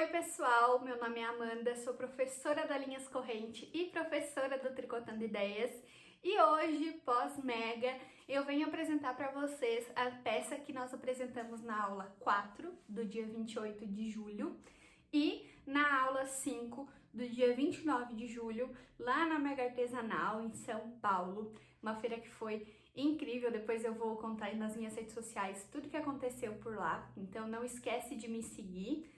Oi pessoal, meu nome é Amanda, sou professora da Linhas Corrente e professora do Tricotando Ideias. E hoje, pós-mega, eu venho apresentar para vocês a peça que nós apresentamos na aula 4, do dia 28 de julho, e na aula 5, do dia 29 de julho, lá na Mega Artesanal, em São Paulo. Uma feira que foi incrível, depois eu vou contar aí nas minhas redes sociais tudo que aconteceu por lá. Então não esquece de me seguir,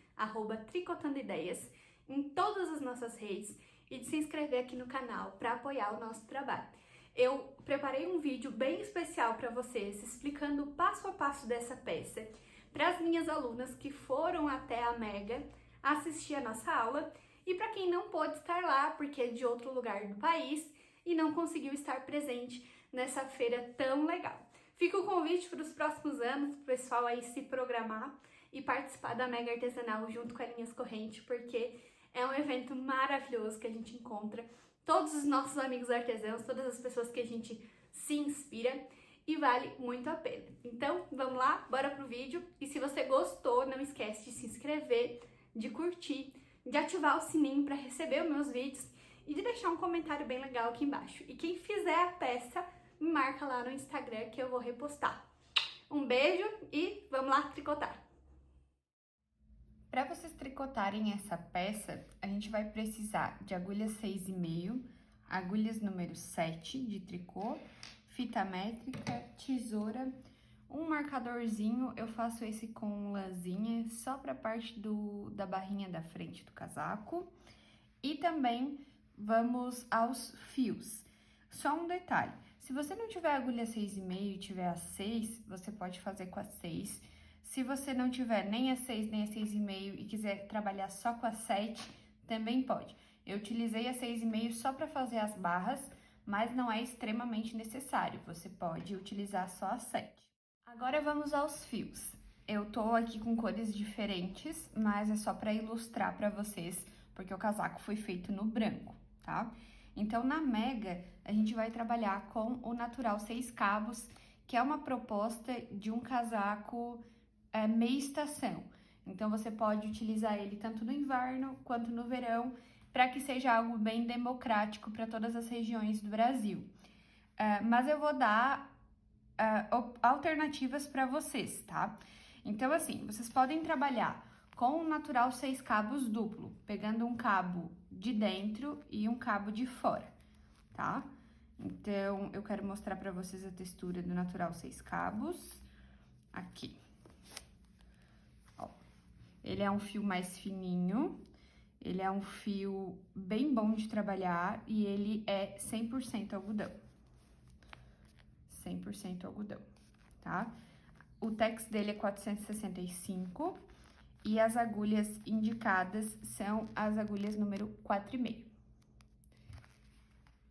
@tricotandideias, em todas as nossas redes e de se inscrever aqui no canal para apoiar o nosso trabalho. Eu preparei um vídeo bem especial para vocês, explicando o passo a passo dessa peça, para as minhas alunas que foram até a Mega assistir a nossa aula e para quem não pôde estar lá porque é de outro lugar do país e não conseguiu estar presente nessa feira tão legal. Fica o convite para os próximos anos, para o pessoal aí se programar e participar da Mega Artesanal junto com a Linhas Corrente, porque é um evento maravilhoso que a gente encontra todos os nossos amigos artesãos, todas as pessoas que a gente se inspira e vale muito a pena. Então, vamos lá, bora pro vídeo. E se você gostou, não esquece de se inscrever, de curtir, de ativar o sininho para receber os meus vídeos e de deixar um comentário bem legal aqui embaixo. E quem fizer a peça, me marca lá no Instagram que eu vou repostar. Um beijo e vamos lá tricotar! Para vocês tricotarem essa peça, a gente vai precisar de agulha 6,5, agulhas número 7 de tricô, fita métrica, tesoura, um marcadorzinho. Eu faço esse com lãzinha só para a parte da barrinha da frente do casaco. E também vamos aos fios. Só um detalhe, se você não tiver agulha 6,5 e tiver a 6, você pode fazer com a 6. Se você não tiver nem a 6 nem a 6,5 e quiser trabalhar só com a 7, também pode. Eu utilizei a 6,5 só para fazer as barras, mas não é extremamente necessário, você pode utilizar só a 7. Agora vamos aos fios. Eu tô aqui com cores diferentes, mas é só para ilustrar para vocês, porque o casaco foi feito no branco, tá? Então, na Mega, a gente vai trabalhar com o Natural 6 Cabos, que é uma proposta de um casaco meia estação. Então, você pode utilizar ele tanto no inverno quanto no verão, para que seja algo bem democrático para todas as regiões do Brasil. Mas eu vou dar alternativas para vocês, tá? Então, assim, vocês podem trabalhar com o Natural 6 Cabos duplo, pegando um cabo de dentro e um cabo de fora, tá? Então, eu quero mostrar para vocês a textura do Natural 6 Cabos, aqui. Ele é um fio mais fininho, ele é um fio bem bom de trabalhar e ele é 100% algodão. 100% algodão, tá? O tex dele é 465 e as agulhas indicadas são as agulhas número 4,5.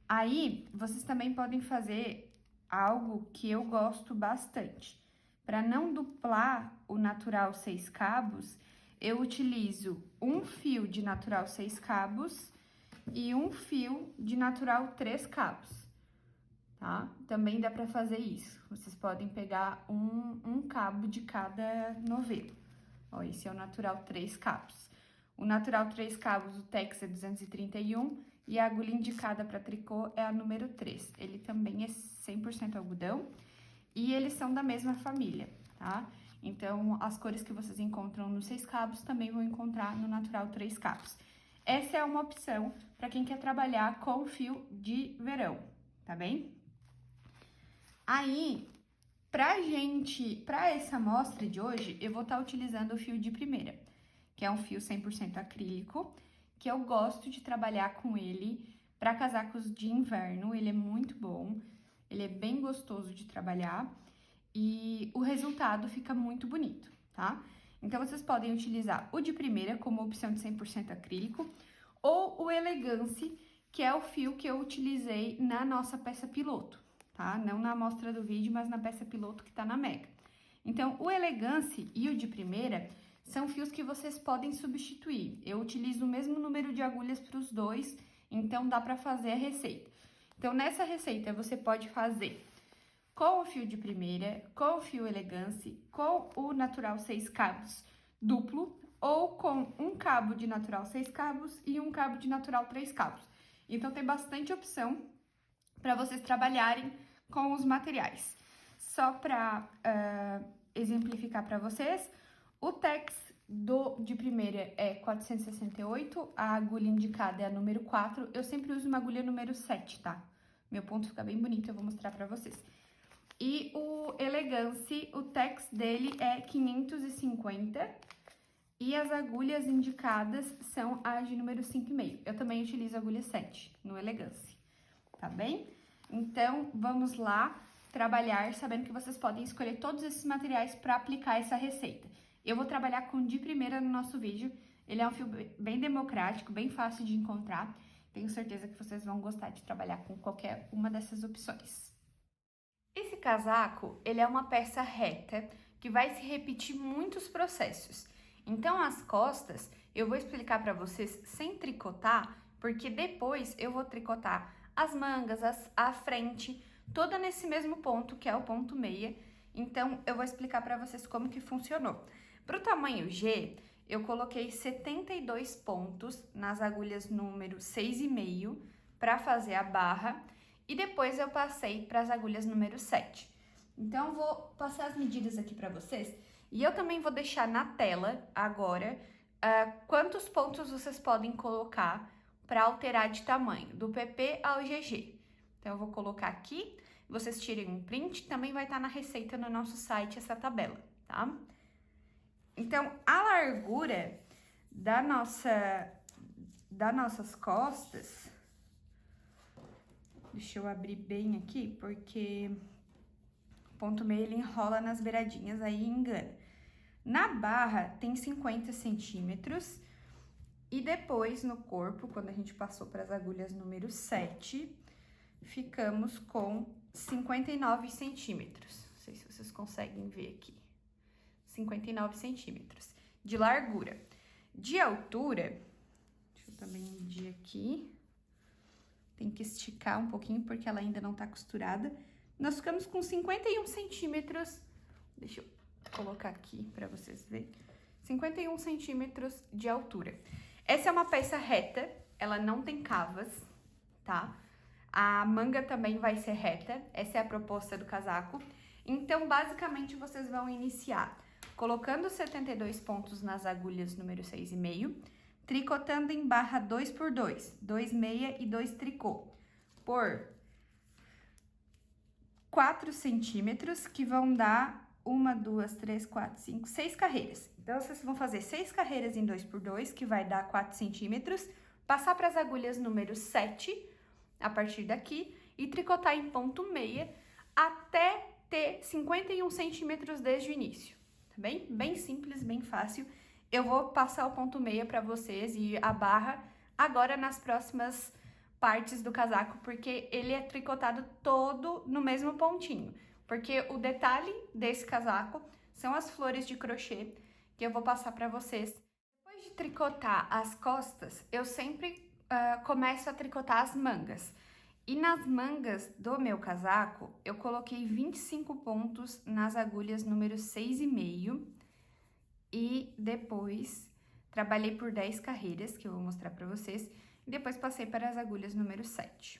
Aí, vocês também podem fazer algo que eu gosto bastante. Para não duplar o Natural 6 Cabos, eu utilizo um fio de Natural 6 Cabos e um fio de Natural 3 Cabos, tá? Também dá para fazer isso. Vocês podem pegar um cabo de cada novelo. Ó, esse é o Natural 3 Cabos. O Natural 3 Cabos, o tex é 231 e a agulha indicada para tricô é a número 3. Ele também é 100% algodão e eles são da mesma família, tá? Então, as cores que vocês encontram nos 6 cabos também vão encontrar no Natural 3 Cabos. Essa é uma opção para quem quer trabalhar com fio de verão, tá bem? Aí, para essa amostra de hoje, eu vou estar utilizando o fio de primeira, que é um fio 100% acrílico, que eu gosto de trabalhar com ele para casacos de inverno. Ele é muito bom, ele é bem gostoso de trabalhar e o resultado fica muito bonito, tá? Então, vocês podem utilizar o de primeira como opção de 100% acrílico ou o Elegance, que é o fio que eu utilizei na nossa peça piloto, tá? Não na amostra do vídeo, mas na peça piloto que tá na Mega. Então, o Elegance e o de primeira são fios que vocês podem substituir. Eu utilizo o mesmo número de agulhas para os dois, então dá para fazer a receita. Então, nessa receita, você pode fazer com o fio de primeira, com o fio Elegance, com o Natural 6 Cabos duplo ou com um cabo de natural 6 cabos e um cabo de natural 3 cabos. Então, tem bastante opção para vocês trabalharem com os materiais. Só para exemplificar para vocês, o Tex de primeira é 468, a agulha indicada é a número 4, eu sempre uso uma agulha número 7, tá? Meu ponto fica bem bonito, eu vou mostrar pra vocês. E o Elegance, o Tex dele é 550 e as agulhas indicadas são a de número 5,5. Eu também utilizo a agulha 7 no Elegance, tá bem? Então, vamos lá trabalhar sabendo que vocês podem escolher todos esses materiais para aplicar essa receita. Eu vou trabalhar com de primeira no nosso vídeo, ele é um fio bem democrático, bem fácil de encontrar. Tenho certeza que vocês vão gostar de trabalhar com qualquer uma dessas opções. Esse casaco, ele é uma peça reta que vai se repetir muitos processos. Então, as costas, eu vou explicar para vocês sem tricotar, porque depois eu vou tricotar as mangas, a frente, toda nesse mesmo ponto, que é o ponto meia. Então, eu vou explicar para vocês como que funcionou. Para o tamanho G, eu coloquei 72 pontos nas agulhas número 6,5 para fazer a barra e depois eu passei para as agulhas número 7. Então, eu vou passar as medidas aqui para vocês e eu também vou deixar na tela agora quantos pontos vocês podem colocar para alterar de tamanho, do PP ao GG. Então, eu vou colocar aqui, vocês tirem um print, também vai estar na receita no nosso site essa tabela, tá? Então, a largura das nossas costas, deixa eu abrir bem aqui, porque o ponto meio ele enrola nas beiradinhas, aí engana. Na barra tem 50 centímetros e depois no corpo, quando a gente passou para as agulhas número 7, ficamos com 59 centímetros. Não sei se vocês conseguem ver aqui. 59 centímetros de largura. De altura, deixa eu também medir aqui. Tem que esticar um pouquinho porque ela ainda não tá costurada. Nós ficamos com 51 centímetros. Deixa eu colocar aqui para vocês verem. 51 centímetros de altura. Essa é uma peça reta, ela não tem cavas, tá? A manga também vai ser reta, essa é a proposta do casaco. Então, basicamente, vocês vão iniciar colocando 72 pontos nas agulhas número 6,5, tricotando em barra 2x2, 2 meia e 2 tricô, por 4 centímetros, que vão dar 1, 2, 3, 4, 5, 6 carreiras. Então, vocês vão fazer 6 carreiras em 2x2, que vai dar 4 centímetros, passar para as agulhas número 7, a partir daqui, e tricotar em ponto meia até ter 51 centímetros desde o início. Tá bem? Bem simples, bem fácil. Eu vou passar o ponto meia para vocês e a barra agora nas próximas partes do casaco, porque ele é tricotado todo no mesmo pontinho. Porque o detalhe desse casaco são as flores de crochê que eu vou passar para vocês. Depois de tricotar as costas, eu sempre começo a tricotar as mangas. E nas mangas do meu casaco, eu coloquei 25 pontos nas agulhas número 6,5 e depois trabalhei por 10 carreiras, que eu vou mostrar pra vocês, e depois passei para as agulhas número 7,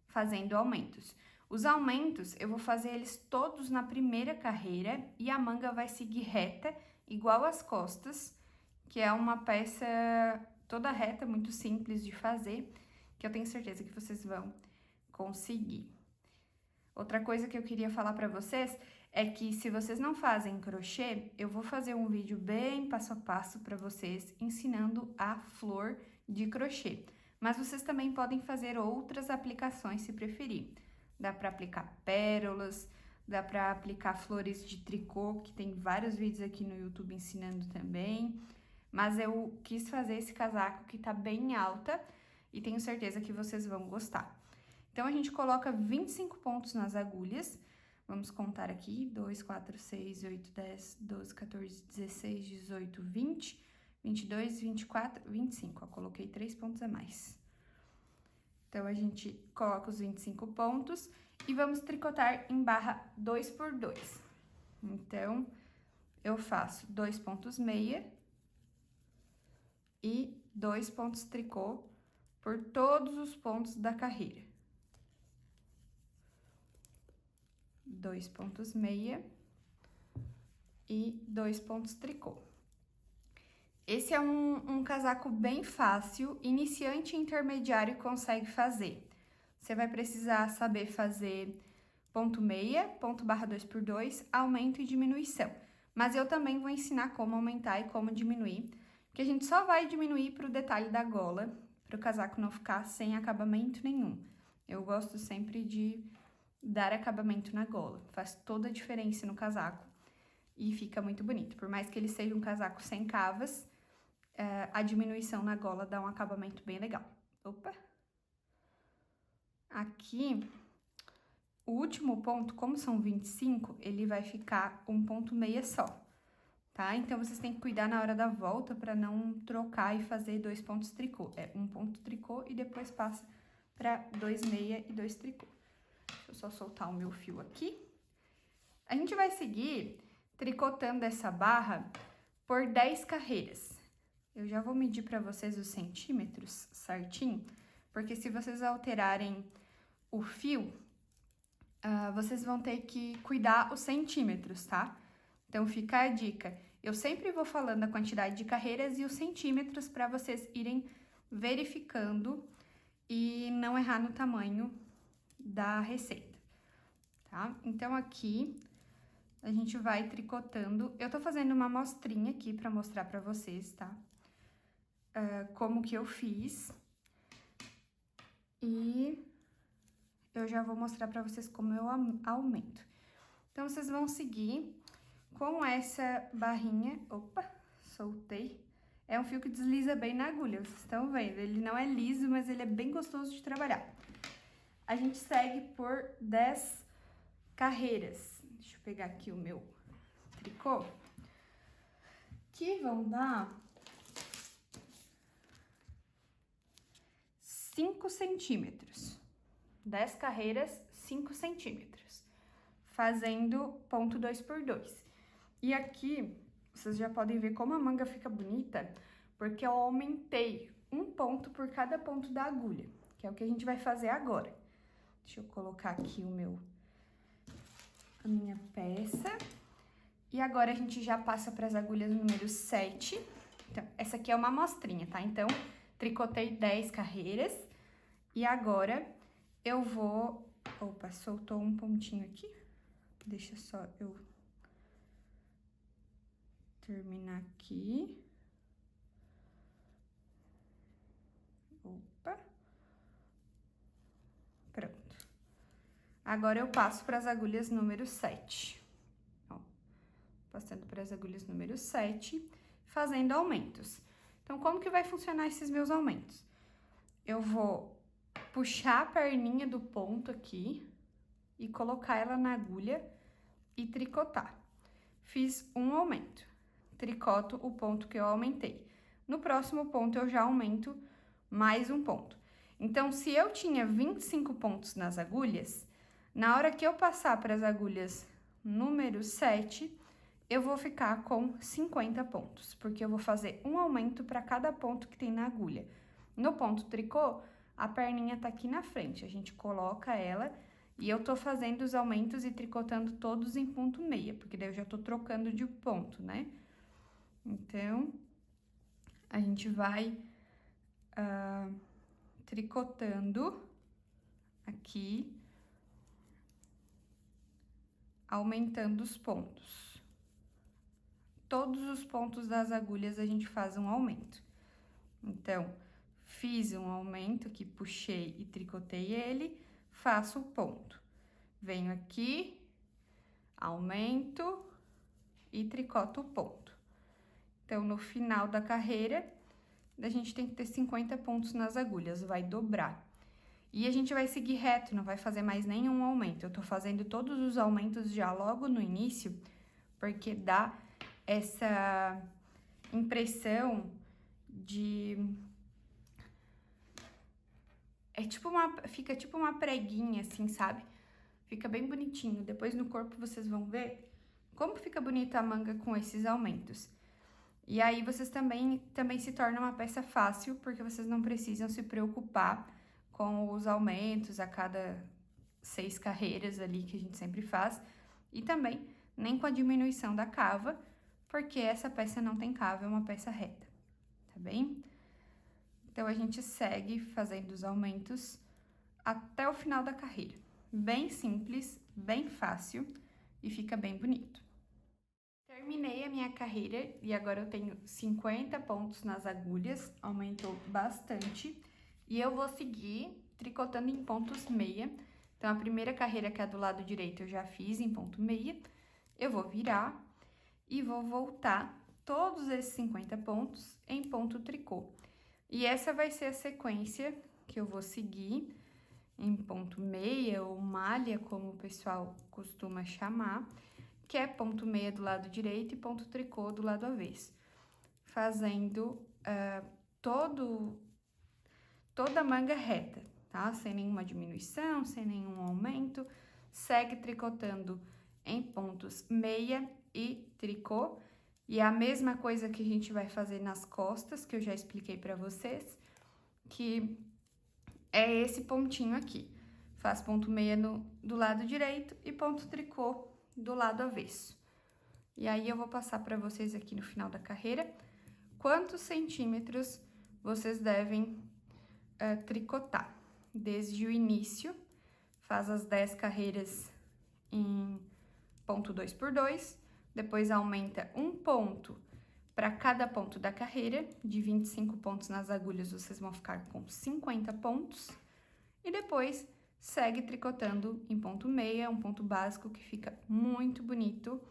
fazendo aumentos. Os aumentos, eu vou fazer eles todos na primeira carreira e a manga vai seguir reta, igual as costas, que é uma peça toda reta, muito simples de fazer, que eu tenho certeza que vocês vão conseguir. Outra coisa que eu queria falar para vocês é que se vocês não fazem crochê, eu vou fazer um vídeo bem passo a passo para vocês ensinando a flor de crochê. Mas vocês também podem fazer outras aplicações se preferir. Dá para aplicar pérolas, dá para aplicar flores de tricô, que tem vários vídeos aqui no YouTube ensinando também. Mas eu quis fazer esse casaco que tá bem alta e tenho certeza que vocês vão gostar. Então, a gente coloca 25 pontos nas agulhas. Vamos contar aqui: 2, 4, 6, 8, 10, 12, 14, 16, 18, 20, 22, 24, 25. Ó, coloquei 3 pontos a mais. Então, a gente coloca os 25 pontos e vamos tricotar em barra 2x2. Então, eu faço 2 pontos meia, e 2 pontos tricô por todos os pontos da carreira. 2 pontos meia e 2 pontos tricô. Esse é um casaco bem fácil, iniciante e intermediário consegue fazer. Você vai precisar saber fazer ponto meia, ponto barra 2x2, aumento e diminuição. Mas eu também vou ensinar como aumentar e como diminuir, porque a gente só vai diminuir para o detalhe da gola, para o casaco não ficar sem acabamento nenhum. Eu gosto sempre de dar acabamento na gola, faz toda a diferença no casaco e fica muito bonito. Por mais que ele seja um casaco sem cavas, a diminuição na gola dá um acabamento bem legal. Opa! Aqui, o último ponto, como são 25, ele vai ficar um ponto meia só, tá? Então, vocês têm que cuidar na hora da volta para não trocar e fazer 2 pontos tricô. É um ponto tricô e depois passa para 2 meia e 2 tricô. Deixa eu só soltar o meu fio aqui. A gente vai seguir tricotando essa barra por 10 carreiras. Eu já vou medir para vocês os centímetros certinho, porque se vocês alterarem o fio, vocês vão ter que cuidar os centímetros, tá? Então, fica a dica. Eu sempre vou falando a quantidade de carreiras e os centímetros para vocês irem verificando e não errar no tamanho da receita, tá? Então, aqui a gente vai tricotando. Eu tô fazendo uma amostrinha aqui para mostrar para vocês, tá? Como que eu fiz. E eu já vou mostrar para vocês como eu aumento. Então, vocês vão seguir com essa barrinha. Opa, soltei. É um fio que desliza bem na agulha, vocês estão vendo. Ele não é liso, mas ele é bem gostoso de trabalhar. A gente segue por 10 carreiras. Deixa eu pegar aqui o meu tricô. Que vão dar 5 centímetros. 10 carreiras, 5 centímetros. Fazendo ponto 2x2. E aqui, vocês já podem ver como a manga fica bonita, porque eu aumentei um ponto por cada ponto da agulha, que é o que a gente vai fazer agora. Deixa eu colocar aqui a minha peça. E agora a gente já passa para as agulhas número 7. Então, essa aqui é uma amostrinha, tá? Então, tricotei 10 carreiras. E agora eu vou... Opa, soltou um pontinho aqui. Deixa só eu terminar aqui. Opa. Pronto. Agora eu passo para as agulhas número 7. Ó, passando para as agulhas número 7, fazendo aumentos. Então, como que vai funcionar esses meus aumentos? Eu vou puxar a perninha do ponto aqui e colocar ela na agulha e tricotar. Fiz um aumento, tricoto o ponto que eu aumentei. No próximo ponto, eu já aumento mais um ponto. Então, se eu tinha 25 pontos nas agulhas, na hora que eu passar para as agulhas número 7, eu vou ficar com 50 pontos, porque eu vou fazer um aumento para cada ponto que tem na agulha. No ponto tricô, a perninha tá aqui na frente, a gente coloca ela e eu tô fazendo os aumentos e tricotando todos em ponto meia, porque daí eu já tô trocando de ponto, né? Então, a gente vai tricotando aqui, aumentando os pontos. Todos os pontos das agulhas a gente faz um aumento. Então, fiz um aumento aqui, puxei e tricotei ele, faço o ponto. Venho aqui, aumento e tricoto o ponto. Então, no final da carreira, a gente tem que ter 50 pontos nas agulhas, vai dobrar. E a gente vai seguir reto, não vai fazer mais nenhum aumento. Eu tô fazendo todos os aumentos já logo no início, porque dá essa impressão de... fica tipo uma preguinha, assim, sabe? Fica bem bonitinho. Depois no corpo vocês vão ver como fica bonita a manga com esses aumentos. E aí, vocês também se torna uma peça fácil, porque vocês não precisam se preocupar com os aumentos a cada 6 carreiras ali, que a gente sempre faz. E também nem com a diminuição da cava, porque essa peça não tem cava, é uma peça reta, tá bem? Então, a gente segue fazendo os aumentos até o final da carreira. Bem simples, bem fácil e fica bem bonito. Terminei a minha carreira e agora eu tenho 50 pontos nas agulhas, aumentou bastante. E eu vou seguir tricotando em pontos meia. Então, a primeira carreira, que é do lado direito, eu já fiz em ponto meia. Eu vou virar e vou voltar todos esses 50 pontos em ponto tricô. E essa vai ser a sequência que eu vou seguir em ponto meia ou malha, como o pessoal costuma chamar, que é ponto meia do lado direito e ponto tricô do lado avesso, fazendo toda a manga reta, tá? Sem nenhuma diminuição, sem nenhum aumento. Segue tricotando em pontos meia e tricô. E é a mesma coisa que a gente vai fazer nas costas, que eu já expliquei pra vocês, que é esse pontinho aqui. Faz ponto meia do lado direito e ponto tricô do lado avesso. E aí, eu vou passar pra vocês aqui no final da carreira quantos centímetros vocês devem tricotar. Desde o início, faz as 10 carreiras em ponto 2 por 2, depois aumenta um ponto para cada ponto da carreira, de 25 pontos nas agulhas, vocês vão ficar com 50 pontos, e depois segue tricotando em ponto meia, um ponto básico que fica muito bonito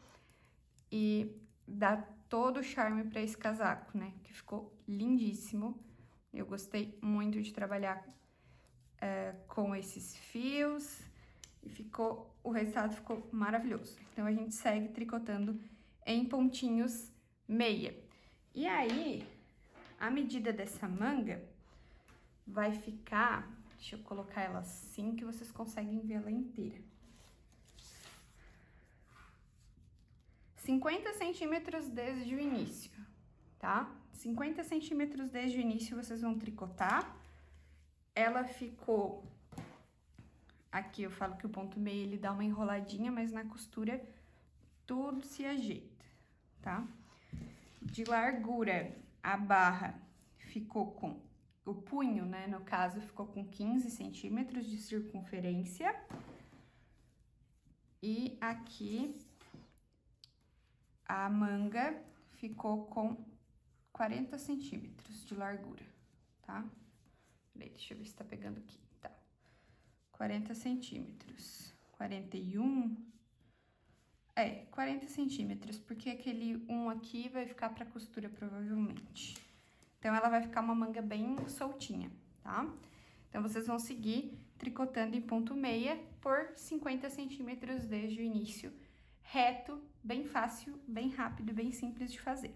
e dá todo o charme para esse casaco, né? Que ficou lindíssimo. Eu gostei muito de trabalhar com esses fios e o resultado ficou maravilhoso. Então, a gente segue tricotando em pontinhos meia. E aí, a medida dessa manga vai ficar... Deixa eu colocar ela assim, que vocês conseguem ver ela inteira. 50 centímetros desde o início, tá? 50 centímetros desde o início vocês vão tricotar. Ela ficou... Aqui eu falo que o ponto meio ele dá uma enroladinha, mas na costura tudo se ajeita, tá? De largura, a barra ficou com... O punho, né, no caso, ficou com 15 centímetros de circunferência. E aqui, a manga ficou com 40 centímetros de largura, tá? Peraí, deixa eu ver se tá pegando aqui. Tá. 40 centímetros. 41... 40 centímetros, porque aquele 1 aqui vai ficar pra costura, provavelmente. Então, ela vai ficar uma manga bem soltinha, tá? Então, vocês vão seguir tricotando em ponto meia por 50 centímetros desde o início, reto, bem fácil, bem rápido, bem simples de fazer.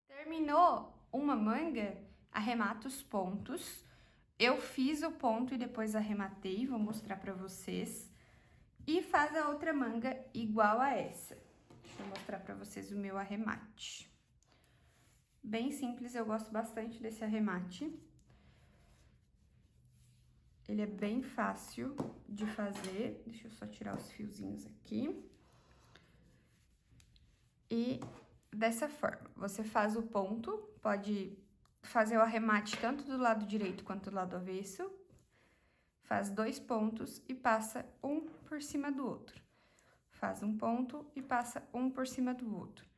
Terminou uma manga, arremata os pontos. Eu fiz o ponto e depois arrematei, vou mostrar pra vocês. E faz a outra manga igual a essa. Deixa eu mostrar pra vocês o meu arremate. Bem simples, eu gosto bastante desse arremate. Ele é bem fácil de fazer. Deixa eu só tirar os fiozinhos aqui. E dessa forma, você faz o ponto, pode fazer o arremate tanto do lado direito quanto do lado avesso. Faz 2 pontos e passa um por cima do outro. Faz um ponto e passa um por cima do outro.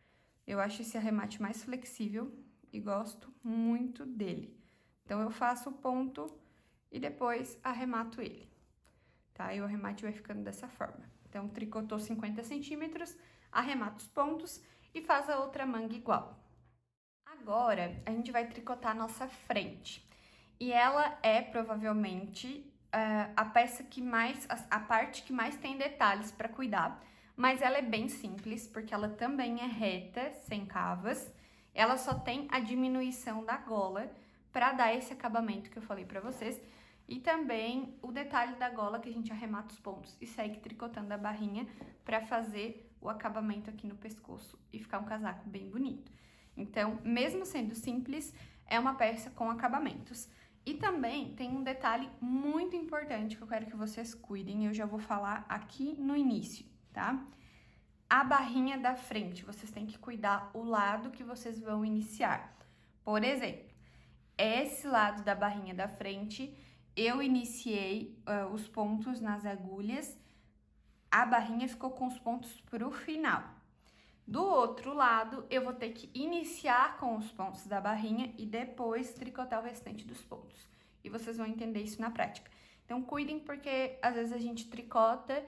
Eu acho esse arremate mais flexível e gosto muito dele. Então, eu faço o ponto e depois arremato ele, tá? E o arremate vai ficando dessa forma. Então, tricotou 50 centímetros, arremata os pontos e faz a outra manga igual. Agora, a gente vai tricotar a nossa frente. E ela é, provavelmente, a peça que mais... a parte que mais tem detalhes para cuidar. Mas ela é bem simples, porque ela também é reta, sem cavas. Ela só tem a diminuição da gola para dar esse acabamento que eu falei para vocês. E também o detalhe da gola, que a gente arremata os pontos e segue tricotando a barrinha para fazer o acabamento aqui no pescoço e ficar um casaco bem bonito. Então, mesmo sendo simples, é uma peça com acabamentos. E também tem um detalhe muito importante que eu quero que vocês cuidem, eu já vou falar aqui no início, tá? A barrinha da frente, vocês têm que cuidar o lado que vocês vão iniciar. Por exemplo, esse lado da barrinha da frente, eu iniciei os pontos nas agulhas, a barrinha ficou com os pontos pro final. Do outro lado, eu vou ter que iniciar com os pontos da barrinha e depois tricotar o restante dos pontos. E vocês vão entender isso na prática. Então, cuidem porque às vezes a gente tricota,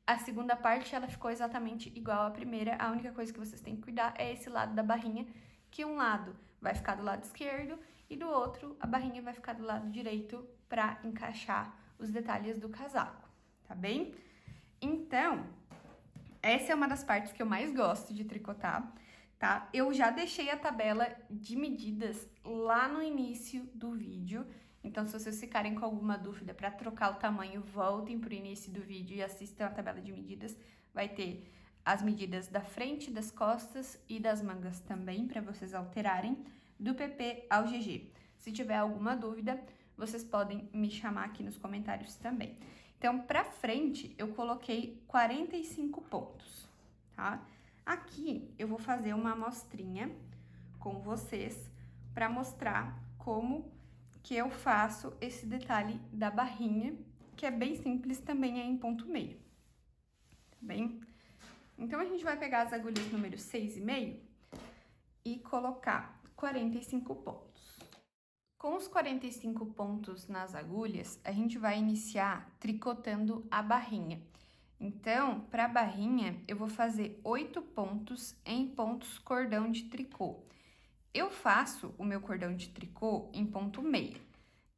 a segunda parte ela ficou exatamente igual à primeira. A única coisa que vocês têm que cuidar é esse lado da barrinha, que um lado vai ficar do lado esquerdo e do outro a barrinha vai ficar do lado direito para encaixar os detalhes do casaco, tá bem? Então, essa é uma das partes que eu mais gosto de tricotar, tá? Eu já deixei a tabela de medidas lá no início do vídeo, então se vocês ficarem com alguma dúvida para trocar o tamanho, voltem pro início do vídeo e assistam a tabela de medidas. Vai ter as medidas da frente, das costas e das mangas também, para vocês alterarem, do PP ao GG. Se tiver alguma dúvida, vocês podem me chamar aqui nos comentários também. Então, pra frente, eu coloquei 45 pontos, tá? Aqui, eu vou fazer uma amostrinha com vocês pra mostrar como que eu faço esse detalhe da barrinha, que é bem simples, também é em ponto meio, tá bem? Então, a gente vai pegar as agulhas número 6,5 e colocar 45 pontos. Com os 45 pontos nas agulhas, a gente vai iniciar tricotando a barrinha. Então, para a barrinha, eu vou fazer 8 pontos em pontos cordão de tricô. Eu faço o meu cordão de tricô em ponto meia,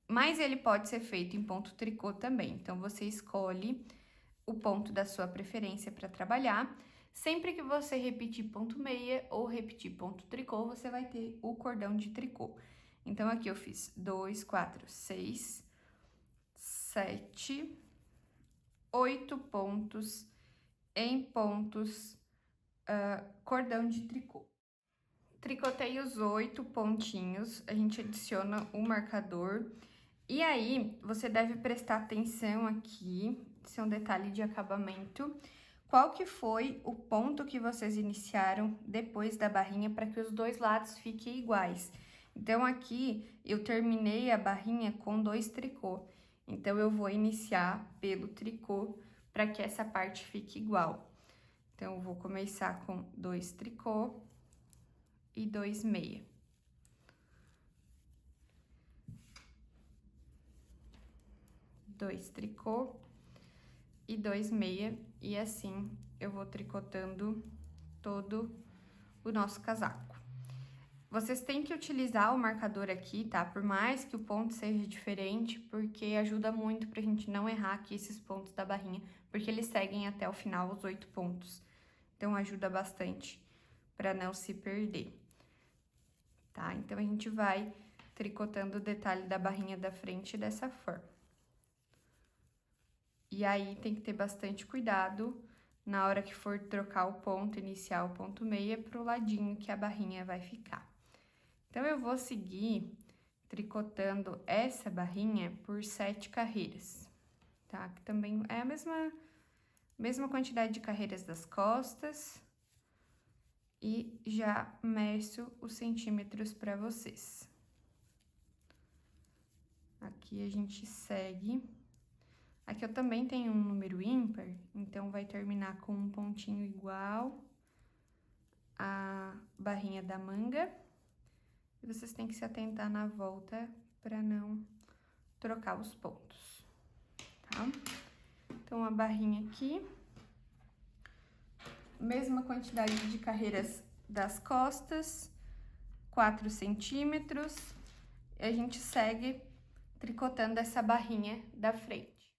mas ele pode ser feito em ponto tricô também. Então, você escolhe o ponto da sua preferência para trabalhar. Sempre que você repetir ponto meia ou repetir ponto tricô, você vai ter o cordão de tricô. Então, aqui eu fiz 2, 4, 6, 7, 8 pontos em pontos cordão de tricô. Tricotei os 8 pontinhos, a gente adiciona o marcador. E aí, você deve prestar atenção aqui, esse é um detalhe de acabamento. Qual que foi o ponto que vocês iniciaram depois da barrinha para que os dois lados fiquem iguais? Então, aqui, eu terminei a barrinha com 2 tricô. Então, eu vou iniciar pelo tricô para que essa parte fique igual. Então, eu vou começar com 2 tricô e 2 meia. Dois tricô e 2 meia. E assim, eu vou tricotando todo o nosso casaco. Vocês têm que utilizar o marcador aqui, tá? Por mais que o ponto seja diferente, porque ajuda muito pra gente não errar aqui esses pontos da barrinha, porque eles seguem até o final os 8 pontos. Então, ajuda bastante pra não se perder, tá? Então, a gente vai tricotando o detalhe da barrinha da frente dessa forma. E aí, tem que ter bastante cuidado na hora que for trocar o ponto inicial, o ponto meia, pro ladinho que a barrinha vai ficar. Então, eu vou seguir tricotando essa barrinha por 7 carreiras, tá? Que também é a mesma quantidade de carreiras das costas. E já meço os centímetros para vocês. Aqui a gente segue. Aqui eu também tenho um número ímpar, então vai terminar com um pontinho igual à barrinha da manga. E vocês têm que se atentar na volta para não trocar os pontos, tá? Então, a barrinha aqui, mesma quantidade de carreiras das costas, 4 centímetros, e a gente segue tricotando essa barrinha da frente.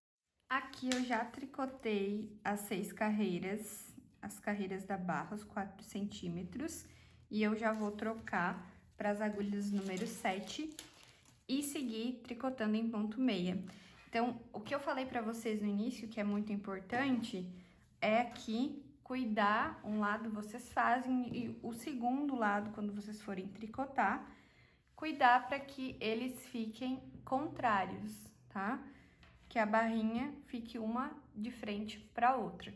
Aqui eu já tricotei as 6 carreiras, as carreiras da barra, os 4 centímetros, e eu já vou trocar para as agulhas número 7 e seguir tricotando em ponto meia. Então, o que eu falei para vocês no início, que é muito importante, é aqui cuidar, um lado vocês fazem e o segundo lado, quando vocês forem tricotar, cuidar para que eles fiquem contrários, tá? Que a barrinha fique uma de frente para a outra.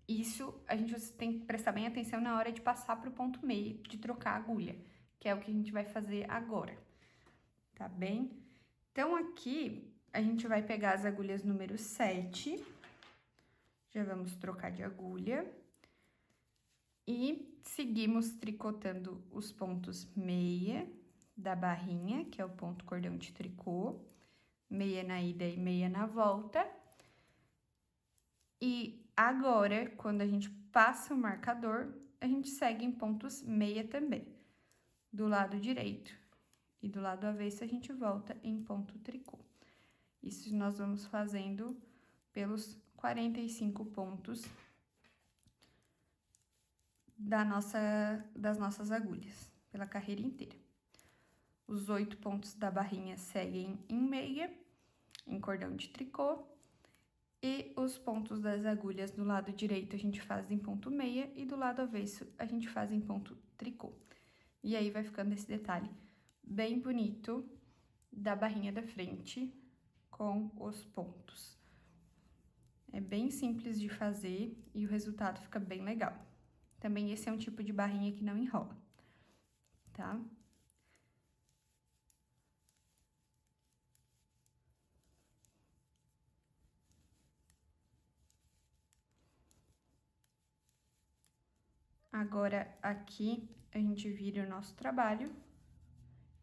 Isso a gente tem que prestar bem atenção na hora de passar para o ponto meio, de trocar a agulha, que é o que a gente vai fazer agora, tá bem? Então, aqui a gente vai pegar as agulhas número 7, já vamos trocar de agulha. E seguimos tricotando os pontos meia da barrinha, que é o ponto cordão de tricô, meia na ida e meia na volta. E agora, quando a gente passa o marcador, a gente segue em pontos meia também, do lado direito. E do lado avesso, a gente volta em ponto tricô. Isso nós vamos fazendo pelos 45 pontos das nossas agulhas, pela carreira inteira. Os 8 pontos da barrinha seguem em meia, em cordão de tricô, e os pontos das agulhas do lado direito a gente faz em ponto meia e do lado avesso a gente faz em ponto tricô. E aí vai ficando esse detalhe bem bonito da barrinha da frente com os pontos. É bem simples de fazer e o resultado fica bem legal. Também esse é um tipo de barrinha que não enrola, tá? Agora, aqui, a gente vira o nosso trabalho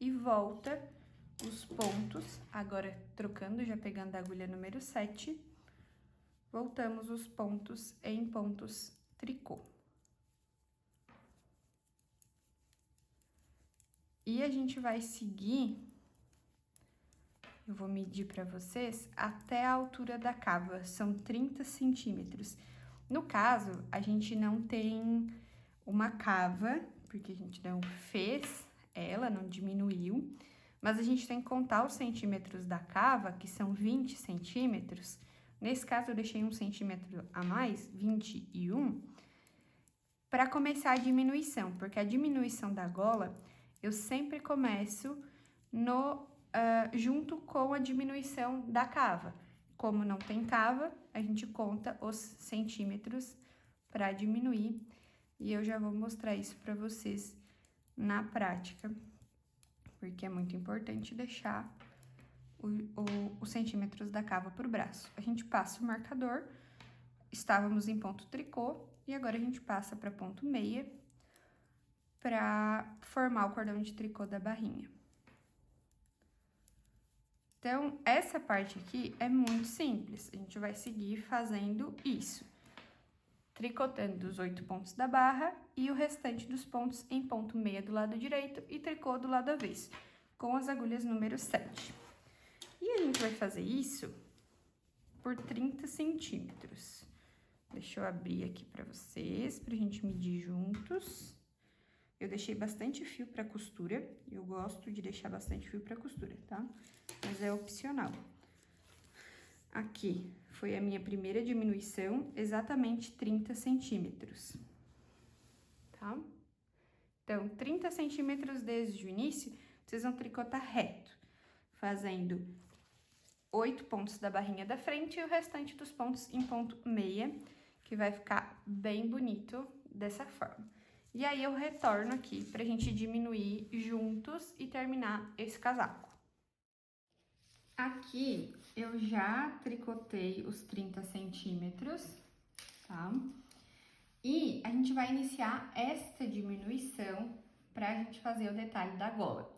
e volta os pontos, agora trocando, já pegando a agulha número 7, voltamos os pontos em pontos tricô. E a gente vai seguir, eu vou medir para vocês, até a altura da cava, são 30 centímetros. No caso, a gente não tem uma cava, porque a gente não fez ela, não diminuiu, mas a gente tem que contar os centímetros da cava, que são 20 centímetros. Nesse caso, eu deixei 1 centímetro a mais, 21, para começar a diminuição, porque a diminuição da gola eu sempre começo junto com a diminuição da cava. Como não tem cava, a gente conta os centímetros para diminuir. E eu já vou mostrar isso para vocês na prática, porque é muito importante deixar os centímetros da cava pro braço. A gente passa o marcador, estávamos em ponto tricô, e agora a gente passa para ponto meia, para formar o cordão de tricô da barrinha. Então, essa parte aqui é muito simples, a gente vai seguir fazendo isso. Tricotando os 8 pontos da barra e o restante dos pontos em ponto meia do lado direito e tricô do lado avesso, com as agulhas número 7. E a gente vai fazer isso por 30 centímetros. Deixa eu abrir aqui pra vocês, pra gente medir juntos. Eu deixei bastante fio pra costura, eu gosto de deixar bastante fio pra costura, tá? Mas é opcional. Aqui foi a minha primeira diminuição, exatamente 30 centímetros, tá? Então, 30 centímetros desde o início, vocês vão tricotar reto, fazendo 8 pontos da barrinha da frente e o restante dos pontos em ponto meia, que vai ficar bem bonito dessa forma. E aí, eu retorno aqui pra gente diminuir juntos e terminar esse casaco. Aqui, eu já tricotei os 30 centímetros, tá? E a gente vai iniciar esta diminuição pra gente fazer o detalhe da gola.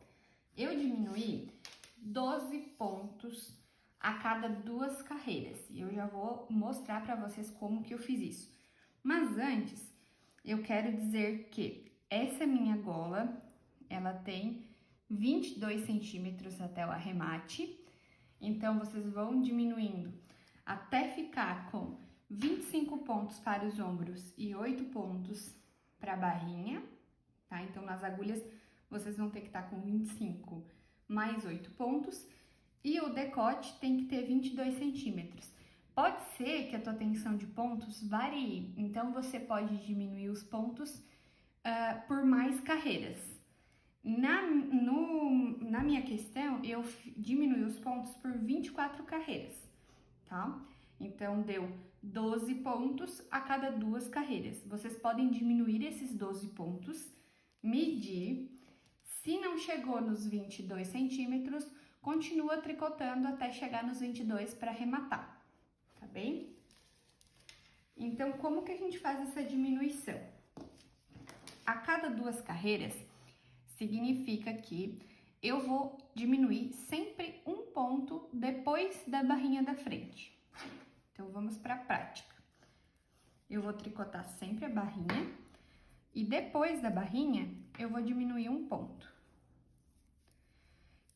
Eu diminuí 12 pontos a cada 2 carreiras, e eu já vou mostrar pra vocês como que eu fiz isso. Mas antes, eu quero dizer que essa minha gola, ela tem 22 centímetros até o arremate. Então, vocês vão diminuindo até ficar com 25 pontos para os ombros e 8 pontos para a barrinha, tá? Então, nas agulhas, vocês vão ter que estar com 25 mais 8 pontos. E o decote tem que ter 22 centímetros. Pode ser que a tua tensão de pontos varie, então você pode diminuir os pontos por mais carreiras. Na minha questão, eu diminui os pontos por 24 carreiras, tá? Então, deu 12 pontos a cada 2 carreiras. Vocês podem diminuir esses 12 pontos, medir. Se não chegou nos 22 centímetros, continua tricotando até chegar nos 22 para arrematar, tá bem? Então, como que a gente faz essa diminuição? A cada 2 carreiras, significa que eu vou diminuir sempre um ponto depois da barrinha da frente. Então, vamos para a prática. Eu vou tricotar sempre a barrinha e depois da barrinha, eu vou diminuir um ponto.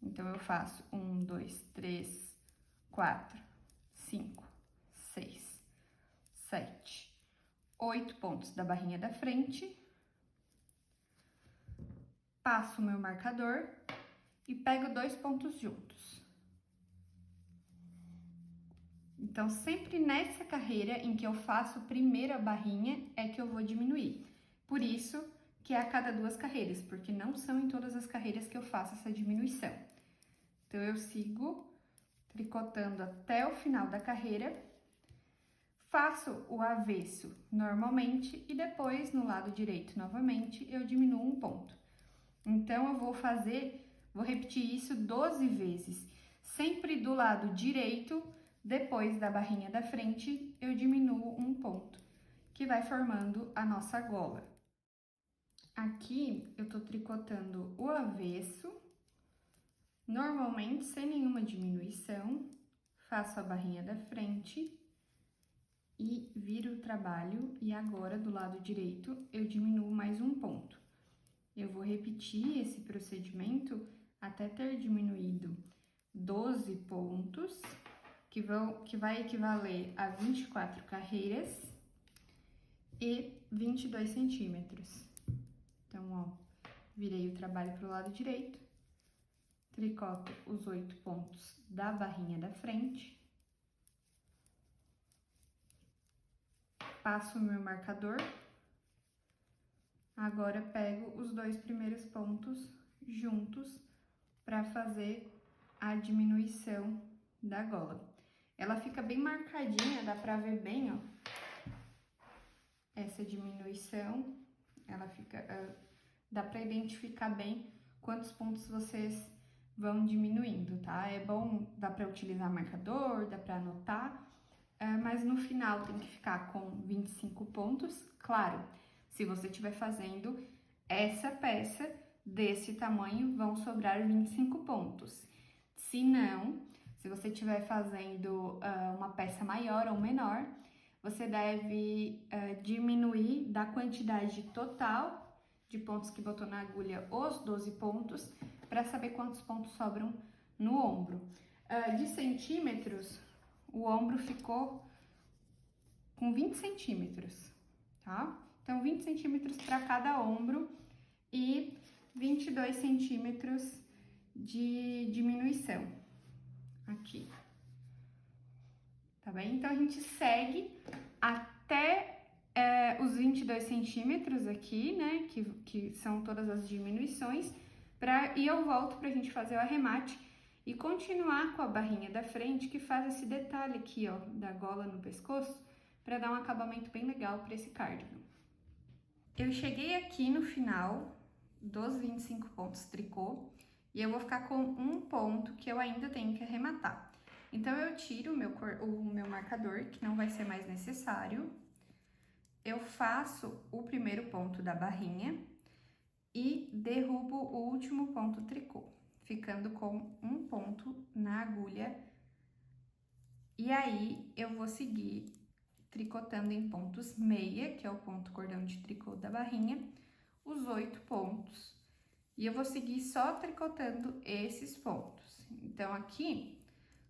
Então, eu faço 1, 2, 3, 4, 5, 6, 7, 8 pontos da barrinha da frente. Passo o meu marcador e pego 2 pontos juntos. Então, sempre nessa carreira em que eu faço primeiro a barrinha é que eu vou diminuir. Por isso que é a cada 2 carreiras, porque não são em todas as carreiras que eu faço essa diminuição. Então, eu sigo tricotando até o final da carreira, faço o avesso normalmente e depois, no lado direito novamente, eu diminuo um ponto. Então, eu vou repetir isso 12 vezes. Sempre do lado direito, depois da barrinha da frente, eu diminuo um ponto, que vai formando a nossa gola. Aqui, eu tô tricotando o avesso, normalmente sem nenhuma diminuição, faço a barrinha da frente e viro o trabalho, e agora, do lado direito, eu diminuo mais um ponto. Eu vou repetir esse procedimento até ter diminuído 12 pontos, que vai equivaler a 24 carreiras e 22 centímetros. Então, ó, virei o trabalho para o lado direito, tricoto os 8 pontos da barrinha da frente, passo o meu marcador. Agora, pego os 2 primeiros pontos juntos para fazer a diminuição da gola. Ela fica bem marcadinha, dá pra ver bem, ó. Essa diminuição, ela fica... dá pra identificar bem quantos pontos vocês vão diminuindo, tá? É bom, dá pra utilizar marcador, dá pra anotar, mas no final tem que ficar com 25 pontos, claro. Se você estiver fazendo essa peça desse tamanho, vão sobrar 25 pontos. Se não, se você estiver fazendo uma peça maior ou menor, você deve diminuir da quantidade total de pontos que botou na agulha os 12 pontos, para saber quantos pontos sobram no ombro. De centímetros, o ombro ficou com 20 centímetros, tá? Então, 20 centímetros para cada ombro e 22 centímetros de diminuição aqui, tá bem? Então, a gente segue até os 22 centímetros aqui, né, que são todas as diminuições, e eu volto pra gente fazer o arremate e continuar com a barrinha da frente, que faz esse detalhe aqui, ó, da gola no pescoço, para dar um acabamento bem legal para esse cardigan. Eu cheguei aqui no final dos 25 pontos tricô e eu vou ficar com um ponto que eu ainda tenho que arrematar. Então, eu tiro o meu marcador, que não vai ser mais necessário. Eu faço o primeiro ponto da barrinha e derrubo o último ponto tricô, ficando com um ponto na agulha. E aí, eu vou seguir tricotando em pontos meia, que é o ponto cordão de tricô da barrinha, os 8 pontos. E eu vou seguir só tricotando esses pontos. Então, aqui,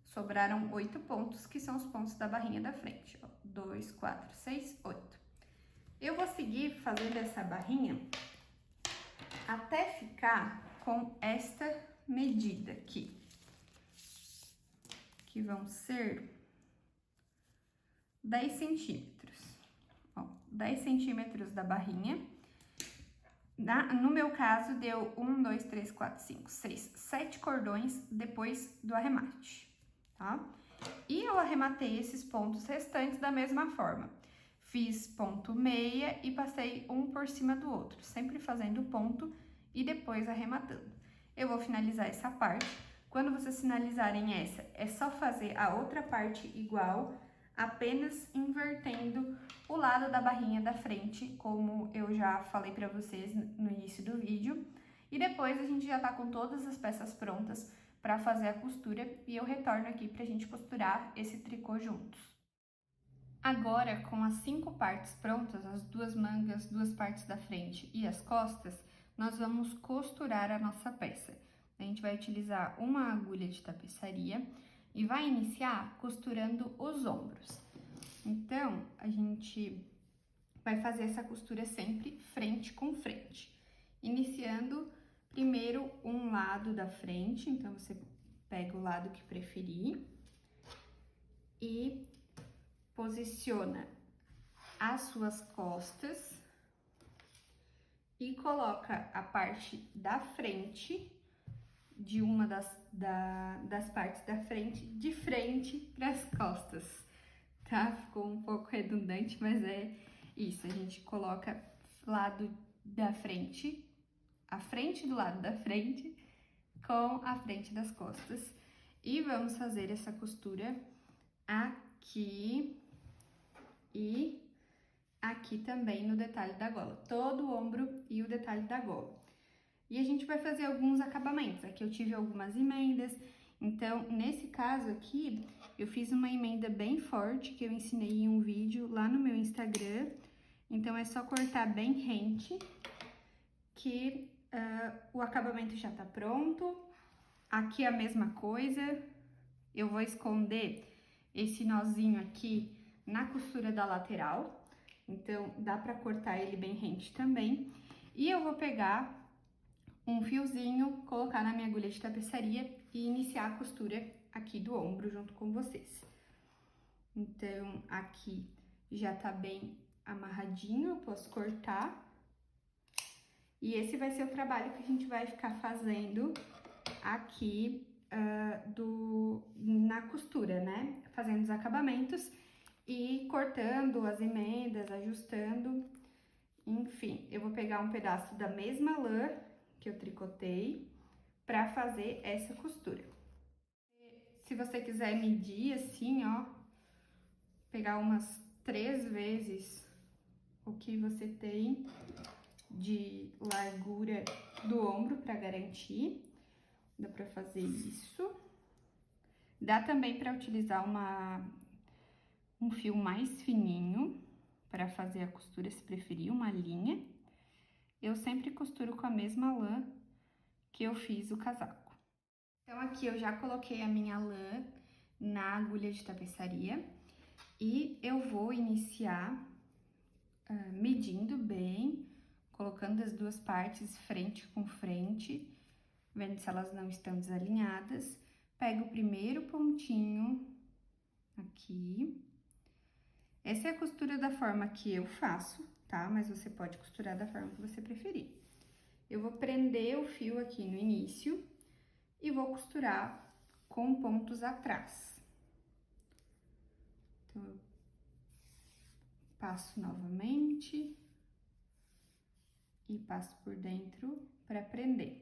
sobraram 8 pontos, que são os pontos da barrinha da frente, ó. 2, 4, 6, 8. Eu vou seguir fazendo essa barrinha até ficar com esta medida aqui, que vão ser 10 centímetros. Ó, 10 centímetros da barrinha. No meu caso, deu 1, 2, 3, 4, 5, 6, 7 cordões depois do arremate, tá? E eu arrematei esses pontos restantes da mesma forma. Fiz ponto meia e passei um por cima do outro, sempre fazendo ponto e depois arrematando. Eu vou finalizar essa parte. Quando vocês finalizarem essa, é só fazer a outra parte igual, apenas invertendo o lado da barrinha da frente, como eu já falei pra vocês no início do vídeo. E depois a gente já tá com todas as peças prontas pra fazer a costura e eu retorno aqui pra gente costurar esse tricô juntos. Agora, com as 5 partes prontas, as 2 mangas, 2 partes da frente e as costas, nós vamos costurar a nossa peça. A gente vai utilizar uma agulha de tapeçaria e vai iniciar costurando os ombros. Então, a gente vai fazer essa costura sempre frente com frente. Iniciando primeiro um lado da frente, então você pega o lado que preferir e posiciona as suas costas e coloca a parte da frente de uma das partes da frente de frente para as costas, tá? Ficou um pouco redundante, mas é isso. A gente coloca lado da frente, a frente do lado da frente com a frente das costas. E vamos fazer essa costura aqui e aqui também no detalhe da gola, todo o ombro e o detalhe da gola. E a gente vai fazer alguns acabamentos. Aqui eu tive algumas emendas, então nesse caso aqui eu fiz uma emenda bem forte que eu ensinei em um vídeo lá no meu Instagram. Então é só cortar bem rente que o acabamento já tá pronto. Aqui a mesma coisa, eu vou esconder esse nozinho aqui na costura da lateral, então dá pra cortar ele bem rente também. E eu vou pegar um fiozinho, colocar na minha agulha de tapeçaria e iniciar a costura aqui do ombro junto com vocês. Então, aqui já tá bem amarradinho, eu posso cortar. E esse vai ser o trabalho que a gente vai ficar fazendo aqui na costura, né? Fazendo os acabamentos e cortando as emendas, ajustando. Enfim, eu vou pegar um pedaço da mesma lã que eu tricotei pra fazer essa costura. Se você quiser medir assim, ó, pegar umas 3 vezes o que você tem de largura do ombro pra garantir, dá pra fazer isso. Dá também pra utilizar um fio mais fininho pra fazer a costura, se preferir, uma linha. Eu sempre costuro com a mesma lã que eu fiz o casaco. Então, aqui eu já coloquei a minha lã na agulha de tapeçaria e eu vou iniciar medindo bem, colocando as duas partes frente com frente, vendo se elas não estão desalinhadas. Pego o primeiro pontinho aqui. Essa é a costura da forma que eu faço, tá? Mas você pode costurar da forma que você preferir. Eu vou prender o fio aqui no início e vou costurar com pontos atrás. Então, eu passo novamente e passo por dentro para prender.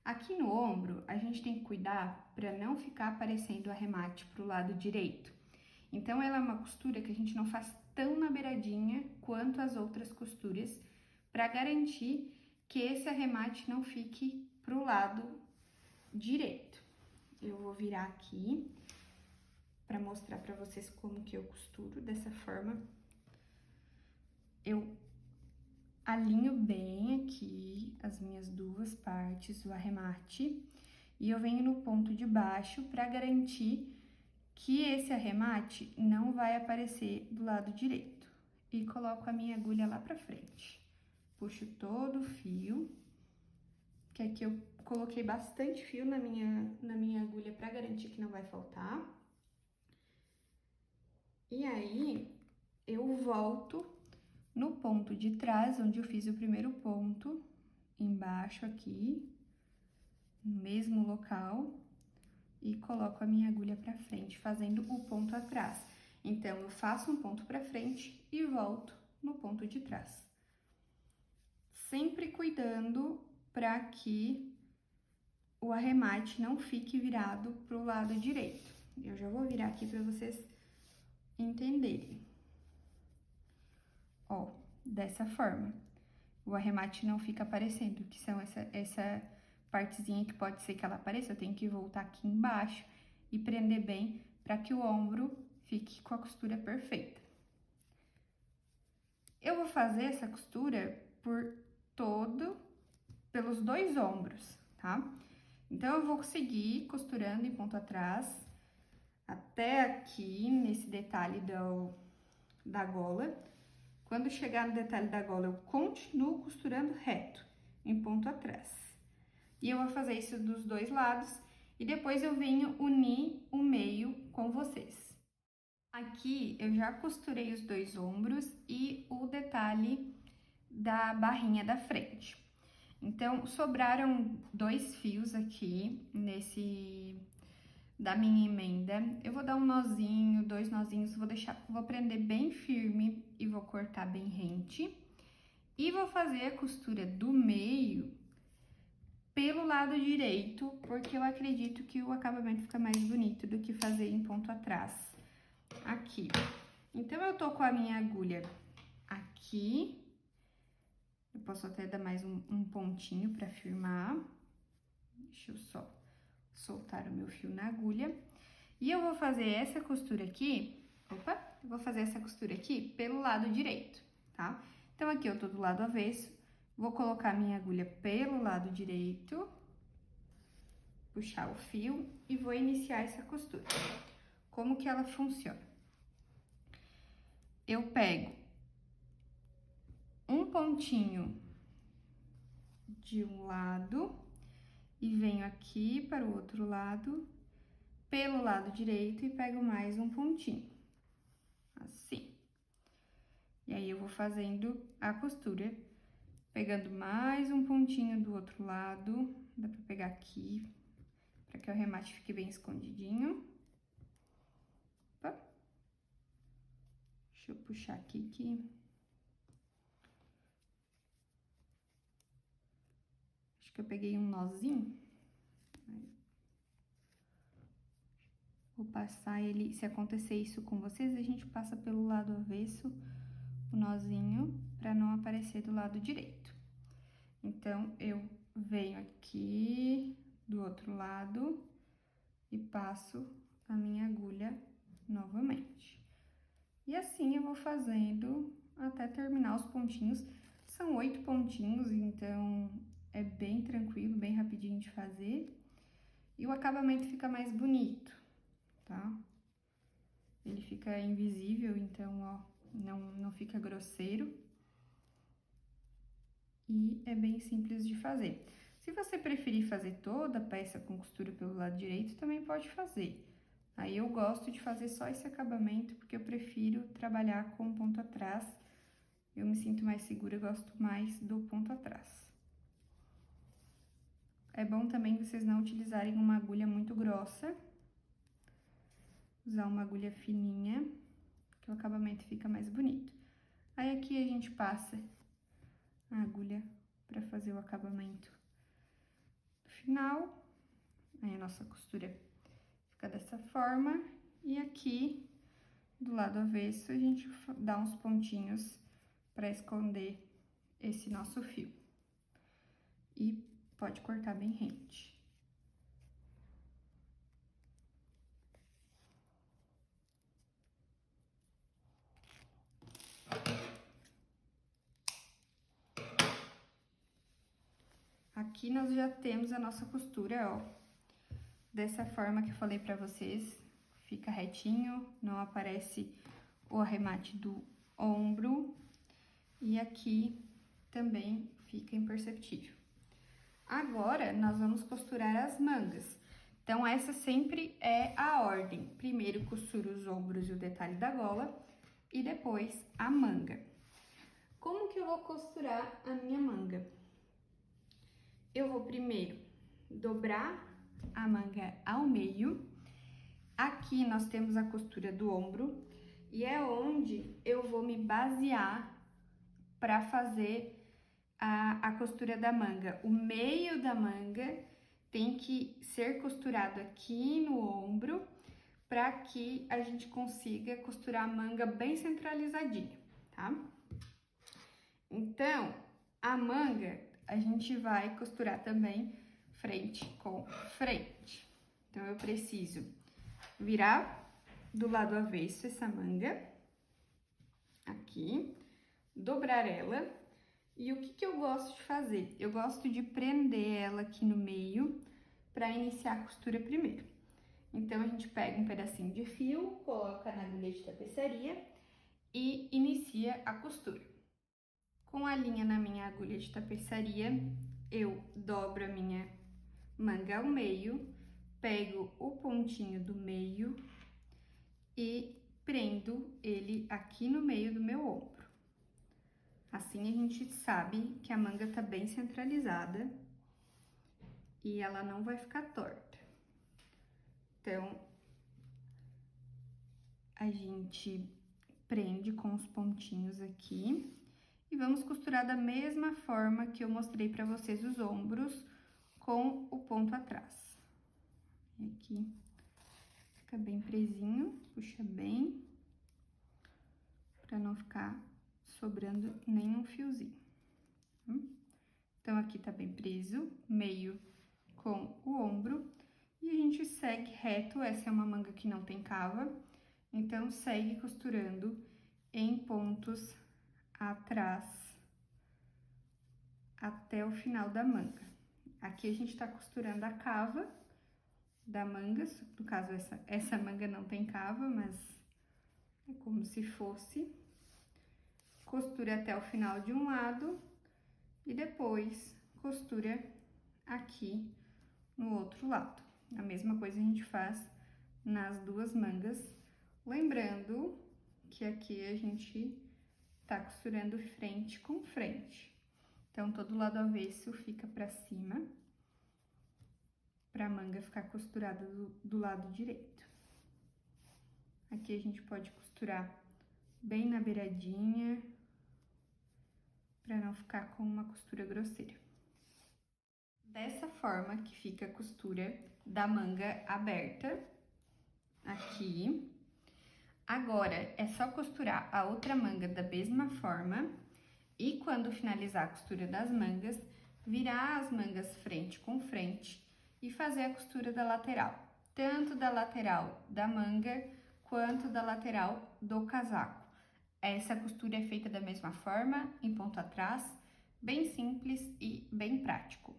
Aqui no ombro, a gente tem que cuidar para não ficar aparecendo o arremate pro lado direito. Então, ela é uma costura que a gente não faz tão na beiradinha quanto as outras costuras, para garantir que esse arremate não fique pro lado direito. Eu vou virar aqui para mostrar para vocês como que eu costuro. Dessa forma, eu alinho bem aqui as minhas duas partes, o arremate, e eu venho no ponto de baixo para garantir que esse arremate não vai aparecer do lado direito. E coloco a minha agulha lá pra frente. Puxo todo o fio, que aqui eu coloquei bastante fio na minha agulha pra garantir que não vai faltar. E aí, eu volto no ponto de trás, onde eu fiz o primeiro ponto, embaixo aqui, no mesmo local, e coloco a minha agulha pra frente, fazendo o ponto atrás. Então, eu faço um ponto pra frente e volto no ponto de trás. Sempre cuidando para que o arremate não fique virado pro lado direito. Eu já vou virar aqui para vocês entenderem. Ó, dessa forma. O arremate não fica aparecendo, que são essa partezinha que pode ser que ela apareça. Eu tenho que voltar aqui embaixo e prender bem para que o ombro fique com a costura perfeita. Eu vou fazer essa costura pelos 2 ombros, tá? Então, eu vou seguir costurando em ponto atrás, até aqui, nesse detalhe da gola. Quando chegar no detalhe da gola, eu continuo costurando reto, em ponto atrás. E eu vou fazer isso dos 2 lados, e depois eu venho unir o meio com vocês. Aqui, eu já costurei os 2 ombros e o detalhe da barrinha da frente. Então, sobraram 2 fios aqui da minha emenda. Eu vou dar um nozinho, 2 nozinhos, vou prender bem firme e vou cortar bem rente. E vou fazer a costura do meio pelo lado direito, porque eu acredito que o acabamento fica mais bonito do que fazer em ponto atrás, aqui. Então, eu tô com a minha agulha aqui. Eu posso até dar mais um pontinho pra firmar. Deixa eu só soltar o meu fio na agulha. E eu vou fazer essa costura aqui, eu vou fazer essa costura aqui pelo lado direito, tá? Então, aqui eu tô do lado avesso, vou colocar minha agulha pelo lado direito, puxar o fio e vou iniciar essa costura. Como que ela funciona? Eu pego um pontinho de um lado e venho aqui para o outro lado, pelo lado direito, e pego mais um pontinho, assim. E aí, eu vou fazendo a costura, pegando mais um pontinho do outro lado, dá pra pegar aqui, para que o arremate fique bem escondidinho. Opa. Deixa eu puxar aqui que... acho que eu peguei um nozinho. Vou passar ele, se acontecer isso com vocês, a gente passa pelo lado avesso o nozinho, para não aparecer do lado direito. Então, eu venho aqui do outro lado e passo a minha agulha novamente. E assim eu vou fazendo até terminar os pontinhos. São 8 pontinhos, então é bem tranquilo, bem rapidinho de fazer. E o acabamento fica mais bonito, tá? Ele fica invisível, então, ó, não fica grosseiro. E é bem simples de fazer. Se você preferir fazer toda a peça com costura pelo lado direito, também pode fazer. Aí, eu gosto de fazer só esse acabamento, porque eu prefiro trabalhar com ponto atrás. Eu me sinto mais segura, eu gosto mais do ponto atrás. É bom também vocês não utilizarem uma agulha muito grossa. Usar uma agulha fininha, que o acabamento fica mais bonito. Aí, aqui a gente passa a agulha para fazer o acabamento do final. Aí, a nossa costura fica dessa forma. E aqui, do lado avesso, a gente dá uns pontinhos para esconder esse nosso fio. E pode cortar bem rente. Aqui nós já temos a nossa costura, ó, dessa forma que eu falei pra vocês, fica retinho, não aparece o arremate do ombro, e aqui também fica imperceptível. Agora, nós vamos costurar as mangas. Então, essa sempre é a ordem. Primeiro, costuro os ombros e o detalhe da gola, e depois a manga. Como que eu vou costurar a minha manga? Eu vou primeiro dobrar a manga ao meio. Aqui nós temos a costura do ombro e é onde eu vou me basear para fazer a costura da manga. O meio da manga tem que ser costurado aqui no ombro para que a gente consiga costurar a manga bem centralizadinha, tá? Então, a manga a gente vai costurar também frente com frente. Então, eu preciso virar do lado avesso essa manga, aqui, dobrar ela. E o que eu gosto de fazer? Eu gosto de prender ela aqui no meio para iniciar a costura primeiro. Então, a gente pega um pedacinho de fio, coloca na agulha de tapeçaria e inicia a costura. Com a linha na minha agulha de tapeçaria, eu dobro a minha manga ao meio, pego o pontinho do meio e prendo ele aqui no meio do meu ombro. Assim a gente sabe que a manga tá bem centralizada e ela não vai ficar torta. Então, a gente prende com os pontinhos aqui e vamos costurar da mesma forma que eu mostrei pra vocês os ombros com o ponto atrás. E aqui fica bem presinho, puxa bem, pra não ficar sobrando nenhum fiozinho. Então, aqui tá bem preso, meio com o ombro, e a gente segue reto. Essa é uma manga que não tem cava, então segue costurando em pontos atrás até o final da manga. Aqui a gente tá costurando a cava da manga, no caso essa manga não tem cava, mas é como se fosse. Costura até o final de um lado e depois costura aqui no outro lado. A mesma coisa a gente faz nas duas mangas, lembrando que aqui a gente tá costurando frente com frente. Então, todo lado avesso fica pra cima, pra manga ficar costurada do lado direito. Aqui a gente pode costurar bem na beiradinha, para não ficar com uma costura grosseira. Dessa forma que fica a costura da manga aberta, aqui. Agora, é só costurar a outra manga da mesma forma e quando finalizar a costura das mangas, virar as mangas frente com frente e fazer a costura da lateral, tanto da lateral da manga quanto da lateral do casaco. Essa costura é feita da mesma forma, em ponto atrás, bem simples e bem prático.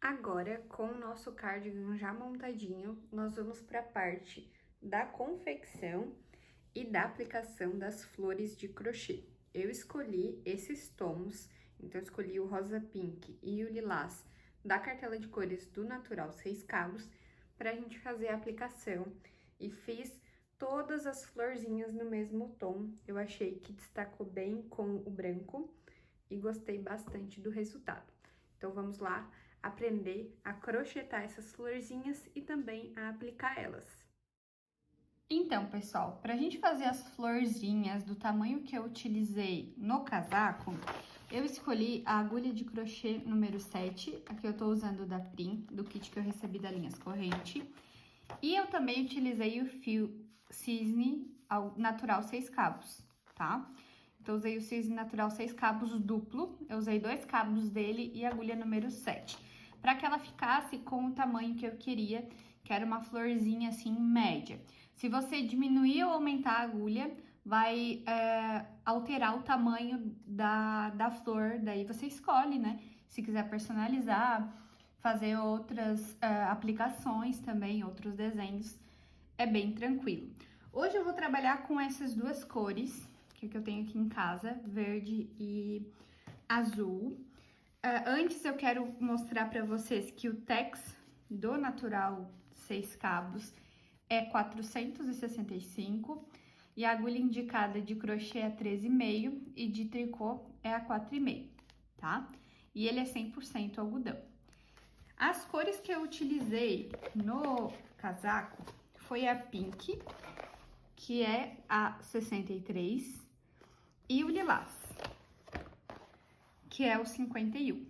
Agora, com o nosso cardigan já montadinho, nós vamos para a parte da confecção e da aplicação das flores de crochê. Eu escolhi esses tons, então escolhi o rosa pink e o lilás da cartela de cores do Natural 6 Cabos para a gente fazer a aplicação e fiz todas as florzinhas no mesmo tom. Eu achei que destacou bem com o branco e gostei bastante do resultado. Então, vamos lá aprender a crochetar essas florzinhas e também a aplicar elas. Então, pessoal, para a gente fazer as florzinhas do tamanho que eu utilizei no casaco, eu escolhi a agulha de crochê número 7, aqui eu tô usando da Prim, do kit que eu recebi da Linhas Corrente, e eu também utilizei o fio cisne natural 6 cabos, tá? Então, eu usei o cisne natural 6 cabos duplo, eu usei 2 cabos dele e a agulha número 7, para que ela ficasse com o tamanho que eu queria, que era uma florzinha assim, média. Se você diminuir ou aumentar a agulha, vai alterar o tamanho da flor, daí você escolhe, né? Se quiser personalizar, fazer outras aplicações também, outros desenhos, é bem tranquilo. Hoje eu vou trabalhar com essas duas cores, que eu tenho aqui em casa, verde e azul. Antes eu quero mostrar para vocês que o Tex do Natural 6 Cabos é 465, E a agulha indicada de crochê é 13,5 e de tricô é a 4,5, tá? E ele é 100% algodão. As cores que eu utilizei no casaco foi a pink, que é a 63, e o lilás, que é o 51,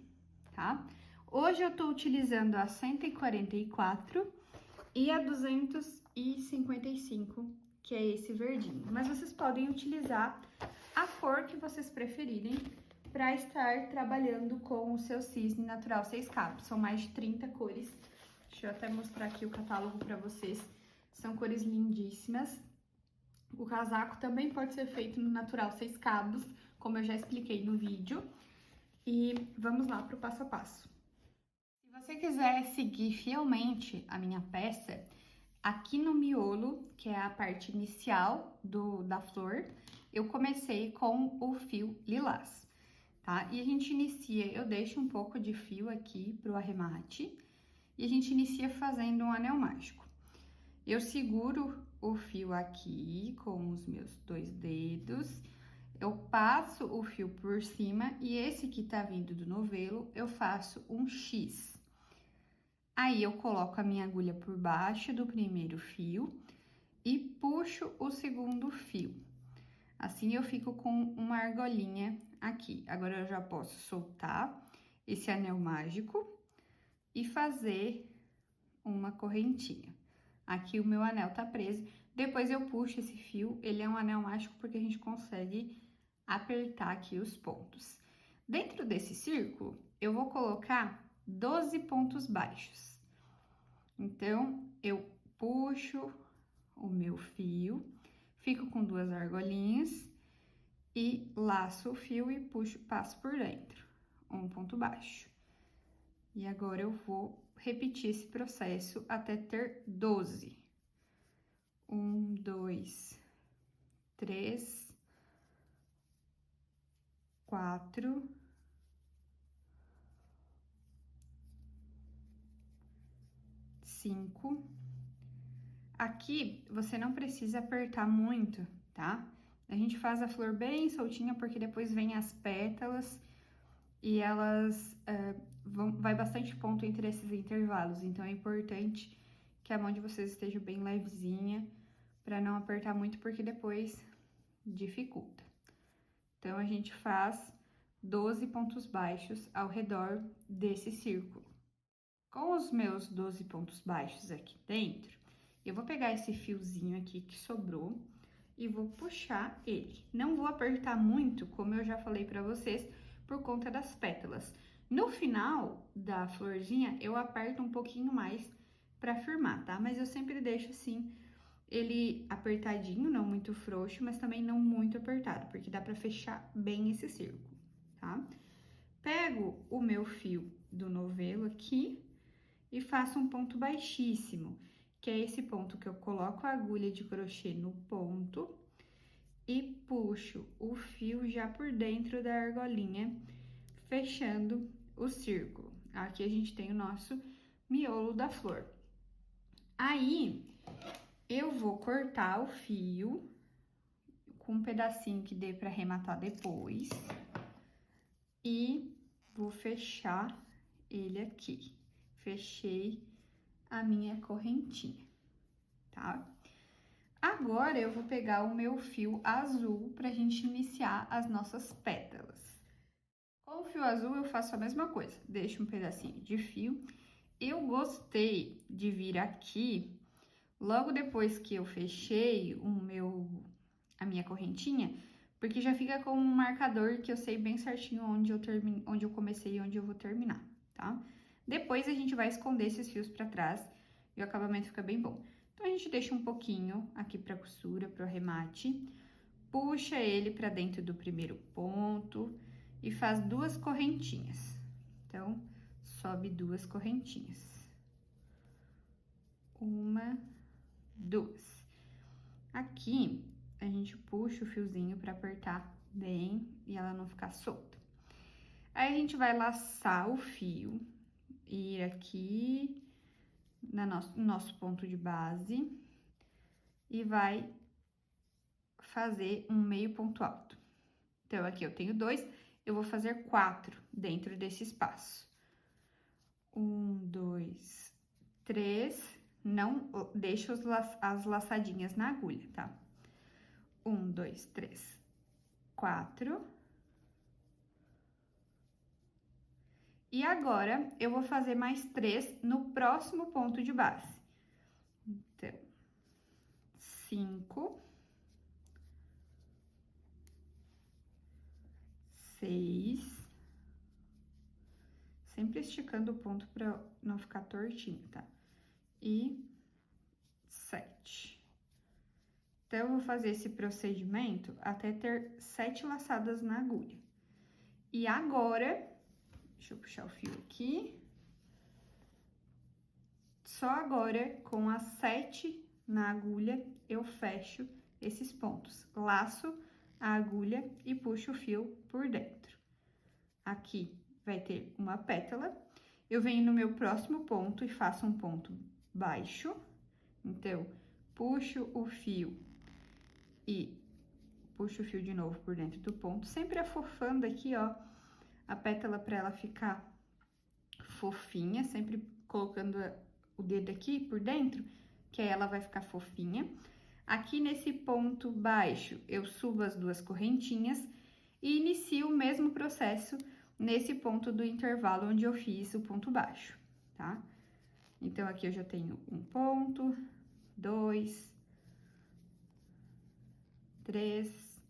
tá? Hoje eu tô utilizando a 144 e a 255, que é esse verdinho. Mas vocês podem utilizar a cor que vocês preferirem para estar trabalhando com o seu cisne natural 6 cabos. São mais de 30 cores. Deixa eu até mostrar aqui o catálogo para vocês. São cores lindíssimas. O casaco também pode ser feito no natural 6 cabos, como eu já expliquei no vídeo. E vamos lá para o passo a passo. Se você quiser seguir fielmente a minha peça, aqui no miolo, que é a parte inicial da flor, eu comecei com o fio lilás, tá? E a gente inicia, eu deixo um pouco de fio aqui pro arremate, e a gente inicia fazendo um anel mágico. Eu seguro o fio aqui com os meus 2 dedos, eu passo o fio por cima e esse que tá vindo do novelo, eu faço um X. Aí, eu coloco a minha agulha por baixo do primeiro fio e puxo o segundo fio. Assim, eu fico com uma argolinha aqui. Agora, eu já posso soltar esse anel mágico e fazer uma correntinha. Aqui, o meu anel tá preso. Depois, eu puxo esse fio. Ele é um anel mágico porque a gente consegue apertar aqui os pontos. Dentro desse círculo, eu vou colocar 12 pontos baixos. Então, eu puxo o meu fio, fico com 2 argolinhas e laço o fio e puxo, passo por dentro, um ponto baixo. E agora, eu vou repetir esse processo até ter 12. 1, 2, 3, 4, 5. Aqui, você não precisa apertar muito, tá? A gente faz a flor bem soltinha, porque depois vem as pétalas e elas vai bastante ponto entre esses intervalos. Então, é importante que a mão de vocês esteja bem levezinha, para não apertar muito, porque depois dificulta. Então, a gente faz 12 pontos baixos ao redor desse círculo. Com os meus 12 pontos baixos aqui dentro, eu vou pegar esse fiozinho aqui que sobrou e vou puxar ele. Não vou apertar muito, como eu já falei pra vocês, por conta das pétalas. No final da florzinha, eu aperto um pouquinho mais pra firmar, tá? Mas eu sempre deixo assim, ele apertadinho, não muito frouxo, mas também não muito apertado, porque dá pra fechar bem esse círculo, tá? Pego o meu fio do novelo aqui e faço um ponto baixíssimo, que é esse ponto que eu coloco a agulha de crochê no ponto e puxo o fio já por dentro da argolinha, fechando o círculo. Aqui a gente tem o nosso miolo da flor. Aí, eu vou cortar o fio com um pedacinho que dê para arrematar depois e vou fechar ele aqui. Fechei a minha correntinha, tá? Agora, eu vou pegar o meu fio azul pra gente iniciar as nossas pétalas. Com o fio azul, eu faço a mesma coisa. Deixo um pedacinho de fio. Eu gostei de vir aqui, logo depois que eu fechei a minha correntinha, porque já fica com um marcador que eu sei bem certinho onde eu comecei e onde eu vou terminar, tá? Depois, a gente vai esconder esses fios pra trás e o acabamento fica bem bom. Então, a gente deixa um pouquinho aqui pra costura, pro arremate, puxa ele pra dentro do primeiro ponto e faz 2 correntinhas. Então, sobe 2 correntinhas. 1, 2. Aqui, a gente puxa o fiozinho pra apertar bem e ela não ficar solta. Aí, a gente vai laçar o fio, ir aqui no nosso ponto de base e vai fazer um meio ponto alto. Então, aqui eu tenho 2, eu vou fazer 4 dentro desse espaço. 1, 2, 3, não deixa as laçadinhas na agulha, tá? 1, 2, 3, 4. E agora, eu vou fazer mais 3 no próximo ponto de base. Então, 5, 6, sempre esticando o ponto para não ficar tortinho, tá? E 7. Então, eu vou fazer esse procedimento até ter 7 laçadas na agulha. E agora, deixa eu puxar o fio aqui. Só agora, com as 7 na agulha, eu fecho esses pontos. Laço a agulha e puxo o fio por dentro. Aqui vai ter uma pétala. Eu venho no meu próximo ponto e faço um ponto baixo. Então, puxo o fio e puxo o fio de novo por dentro do ponto, sempre afofando aqui, ó, a pétala para ela ficar fofinha, sempre colocando o dedo aqui por dentro, que aí ela vai ficar fofinha. Aqui nesse ponto baixo, eu subo as 2 correntinhas e inicio o mesmo processo nesse ponto do intervalo onde eu fiz o ponto baixo, tá? Então, aqui eu já tenho um ponto, 2, 3,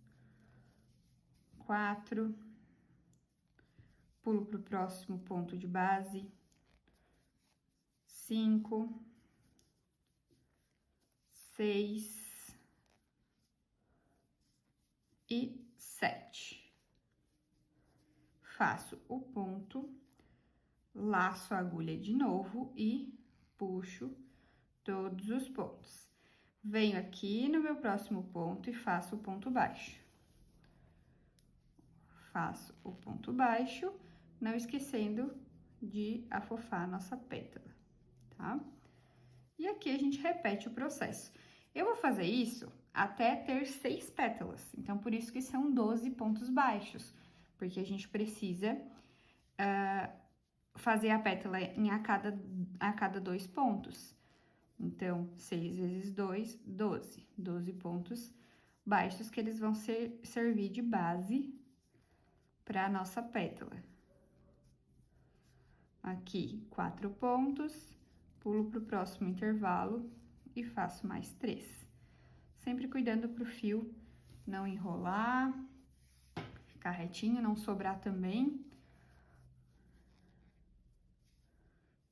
4, pulo pro próximo ponto de base, 5, 6 e 7. Faço o ponto, laço a agulha de novo e puxo todos os pontos. Venho aqui no meu próximo ponto e faço o ponto baixo. Faço o ponto baixo, não esquecendo de afofar a nossa pétala, tá? E aqui a gente repete o processo. Eu vou fazer isso até ter 6 pétalas, então por isso que são 12 pontos baixos, porque a gente precisa fazer a pétala a cada 2 pontos. Então, 6 vezes 2, 12. 12 pontos baixos que eles vão servir de base para a nossa pétala. Aqui, 4 pontos, pulo para o próximo intervalo e faço mais 3. Sempre cuidando para o fio não enrolar, ficar retinho, não sobrar também.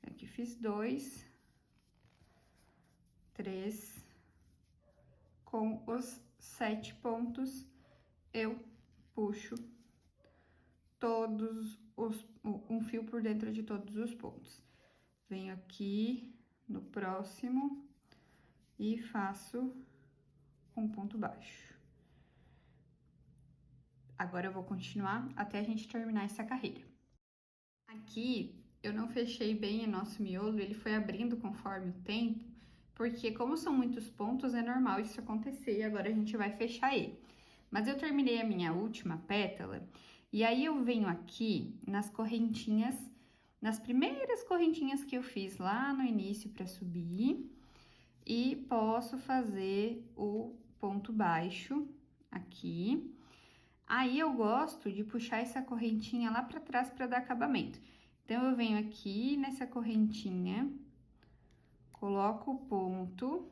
Aqui fiz 2, 3, com os 7 pontos, eu puxo um fio por dentro de todos os pontos. Venho aqui no próximo e faço um ponto baixo. Agora eu vou continuar até a gente terminar essa carreira. Aqui eu não fechei bem o nosso miolo, ele foi abrindo conforme o tempo, porque como são muitos pontos, é normal isso acontecer, e agora a gente vai fechar ele. Mas eu terminei a minha última pétala, e aí eu venho aqui nas correntinhas, nas primeiras correntinhas que eu fiz lá no início para subir, e posso fazer o ponto baixo aqui. Aí eu gosto de puxar essa correntinha lá para trás para dar acabamento. Então, eu venho aqui nessa correntinha, coloco o ponto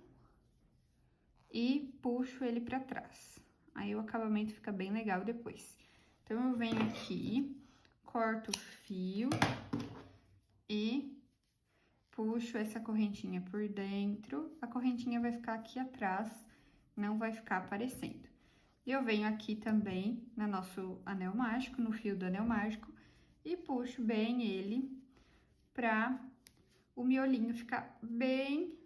e puxo ele para trás. Aí o acabamento fica bem legal depois. Então, eu venho aqui, corto o fio e puxo essa correntinha por dentro. A correntinha vai ficar aqui atrás, não vai ficar aparecendo. Eu venho aqui também no nosso anel mágico, no fio do anel mágico, e puxo bem ele pra o miolinho ficar bem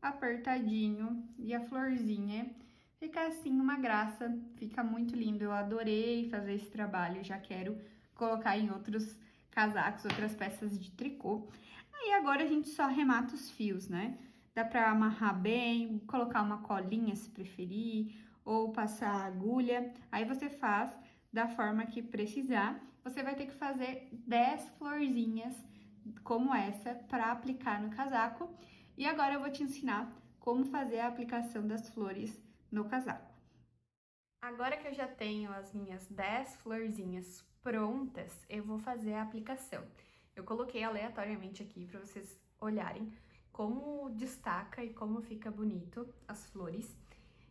apertadinho e a florzinha ficar assim uma graça, fica muito lindo. Eu adorei fazer esse trabalho, já quero colocar em outros casacos, outras peças de tricô. Aí agora a gente só remata os fios, né? Dá pra amarrar bem, colocar uma colinha se preferir, ou passar agulha, aí você faz da forma que precisar. Você vai ter que fazer 10 florzinhas como essa para aplicar no casaco. E agora eu vou te ensinar como fazer a aplicação das flores no casaco. Agora que eu já tenho as minhas 10 florzinhas prontas, eu vou fazer a aplicação. Eu coloquei aleatoriamente aqui para vocês olharem como destaca e como fica bonito as flores.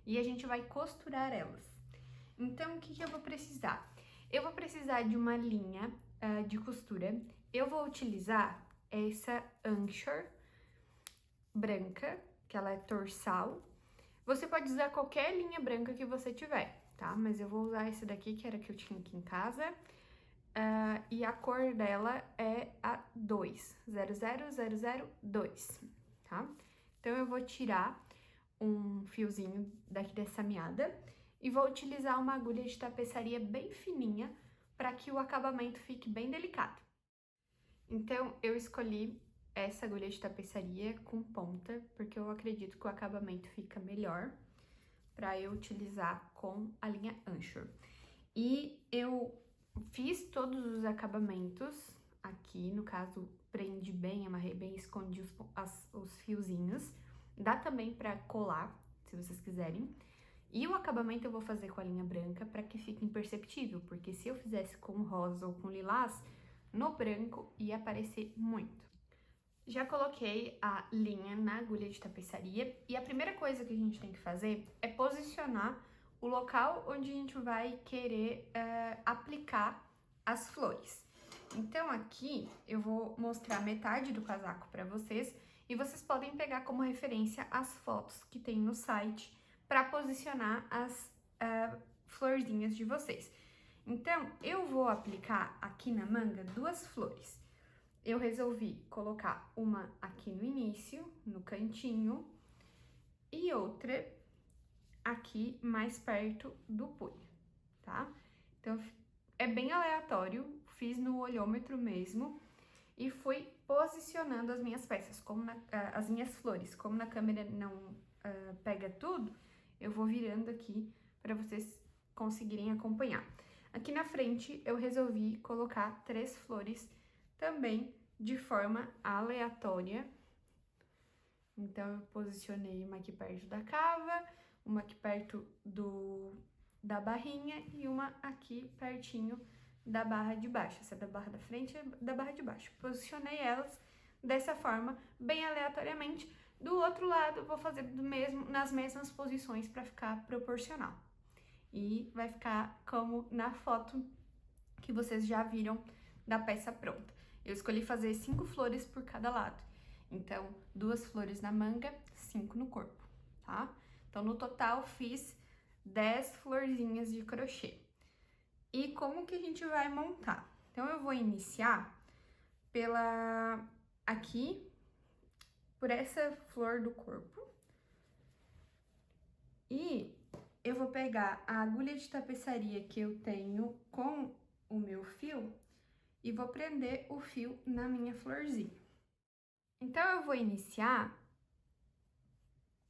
E a gente vai costurar elas. Então, o que eu vou precisar? Eu vou precisar de uma linha de costura. Eu vou utilizar essa Anchor branca, que ela é torçal. Você pode usar qualquer linha branca que você tiver, tá? Mas eu vou usar essa daqui, que era que eu tinha aqui em casa. E a cor dela é a 2, 00002, tá? Então, eu vou tirar um fiozinho daqui dessa meada e vou utilizar uma agulha de tapeçaria bem fininha para que o acabamento fique bem delicado. Então, eu escolhi essa agulha de tapeçaria com ponta, porque eu acredito que o acabamento fica melhor para eu utilizar com a linha Anchor. E eu fiz todos os acabamentos aqui, no caso, prendi bem, amarrei bem, escondi os fiozinhos. Dá também para colar, se vocês quiserem. E o acabamento eu vou fazer com a linha branca para que fique imperceptível, porque se eu fizesse com rosa ou com lilás, no branco ia aparecer muito. Já coloquei a linha na agulha de tapeçaria e a primeira coisa que a gente tem que fazer é posicionar o local onde a gente vai querer aplicar as flores. Então, aqui eu vou mostrar metade do casaco para vocês e vocês podem pegar como referência as fotos que tem no site para posicionar as florzinhas de vocês. Então, eu vou aplicar aqui na manga 2 flores. Eu resolvi colocar uma aqui no início, no cantinho, e outra aqui mais perto do punho, tá? Então, é bem aleatório, fiz no olhômetro mesmo e fui posicionando as minhas peças, as minhas flores. Como na câmera não pega tudo, eu vou virando aqui para vocês conseguirem acompanhar. Aqui na frente, eu resolvi colocar 3 flores também de forma aleatória. Então, eu posicionei uma aqui perto da cava, uma aqui perto da barrinha e uma aqui pertinho da barra de baixo. Essa é da barra da frente e da barra de baixo. Posicionei elas dessa forma, bem aleatoriamente. Do outro lado, vou fazer nas mesmas posições para ficar proporcional. E vai ficar como na foto que vocês já viram da peça pronta. Eu escolhi fazer 5 flores por cada lado. Então, 2 flores na manga, 5 no corpo, tá? Então, no total, fiz 10 florzinhas de crochê. E como que a gente vai montar? Então, eu vou iniciar aqui, por essa flor do corpo. E eu vou pegar a agulha de tapeçaria que eu tenho com o meu fio e vou prender o fio na minha florzinha. Então, eu vou iniciar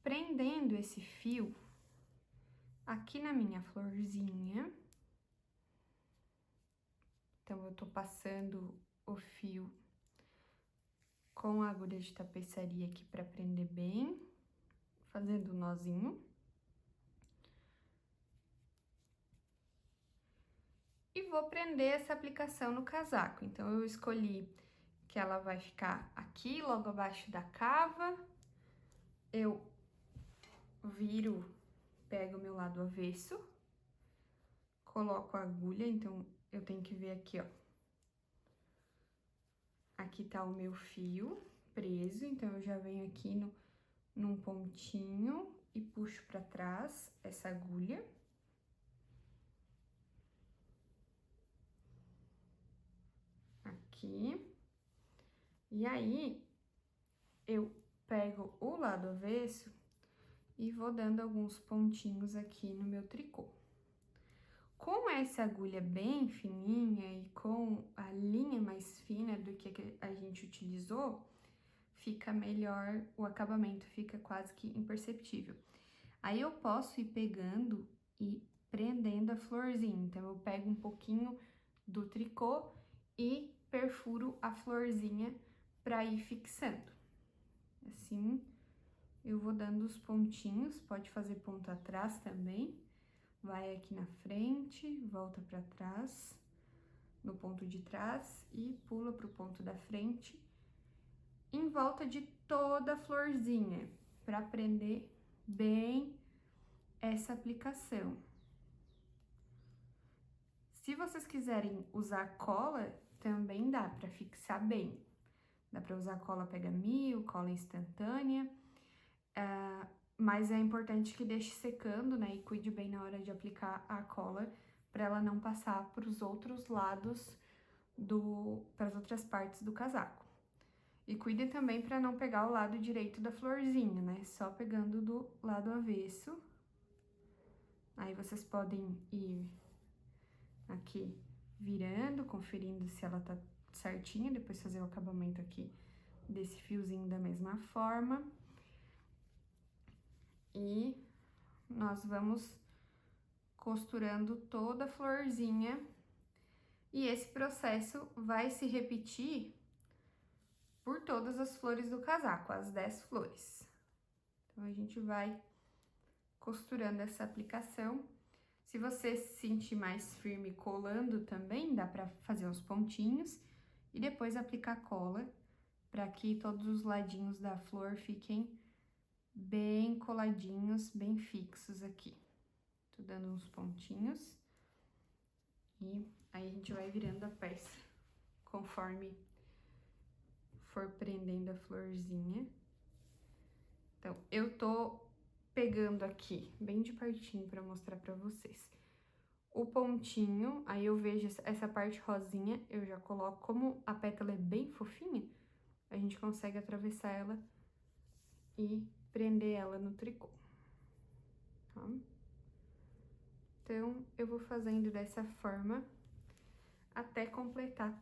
prendendo esse fio aqui na minha florzinha. Então, eu tô passando o fio com a agulha de tapeçaria aqui pra prender bem, fazendo um nozinho. E vou prender essa aplicação no casaco. Então, eu escolhi que ela vai ficar aqui, logo abaixo da cava. Eu viro, pego o meu lado avesso, coloco a agulha, então, eu tenho que ver aqui, ó. Aqui tá o meu fio preso, então, eu já venho aqui num pontinho e puxo pra trás essa agulha. Aqui. E aí, eu pego o lado avesso e vou dando alguns pontinhos aqui no meu tricô. Com essa agulha bem fininha e com a linha mais fina do que a gente utilizou, fica melhor, o acabamento fica quase que imperceptível. Aí, eu posso ir pegando ir prendendo a florzinha. Então, eu pego um pouquinho do tricô e perfuro a florzinha para ir fixando. Assim, eu vou dando os pontinhos, pode fazer ponto atrás também. Vai aqui na frente, volta para trás, no ponto de trás e pula pro ponto da frente, em volta de toda a florzinha, para prender bem essa aplicação. Se vocês quiserem usar cola, também dá para fixar bem. Dá para usar cola pega-mil, cola instantânea, mas é importante que deixe secando, né? E cuide bem na hora de aplicar a cola, para ela não passar para os outros lados para as outras partes do casaco. E cuide também para não pegar o lado direito da florzinha, né? Só pegando do lado avesso. Aí vocês podem ir aqui virando, conferindo se ela tá certinha, depois fazer o acabamento aqui desse fiozinho da mesma forma. E nós vamos costurando toda a florzinha. E esse processo vai se repetir por todas as flores do casaco, as 10 flores. Então, a gente vai costurando essa aplicação. Se você se sentir mais firme colando também, dá pra fazer uns pontinhos e depois aplicar cola, para que todos os ladinhos da flor fiquem bem coladinhos, bem fixos aqui. Tô dando uns pontinhos e aí a gente vai virando a peça conforme for prendendo a florzinha. Então, eu tô pegando aqui bem de pertinho para mostrar para vocês o pontinho, aí eu vejo essa parte rosinha, eu já coloco, como a pétala é bem fofinha, a gente consegue atravessar ela e prender ela no tricô, tá? Então, eu vou fazendo dessa forma até completar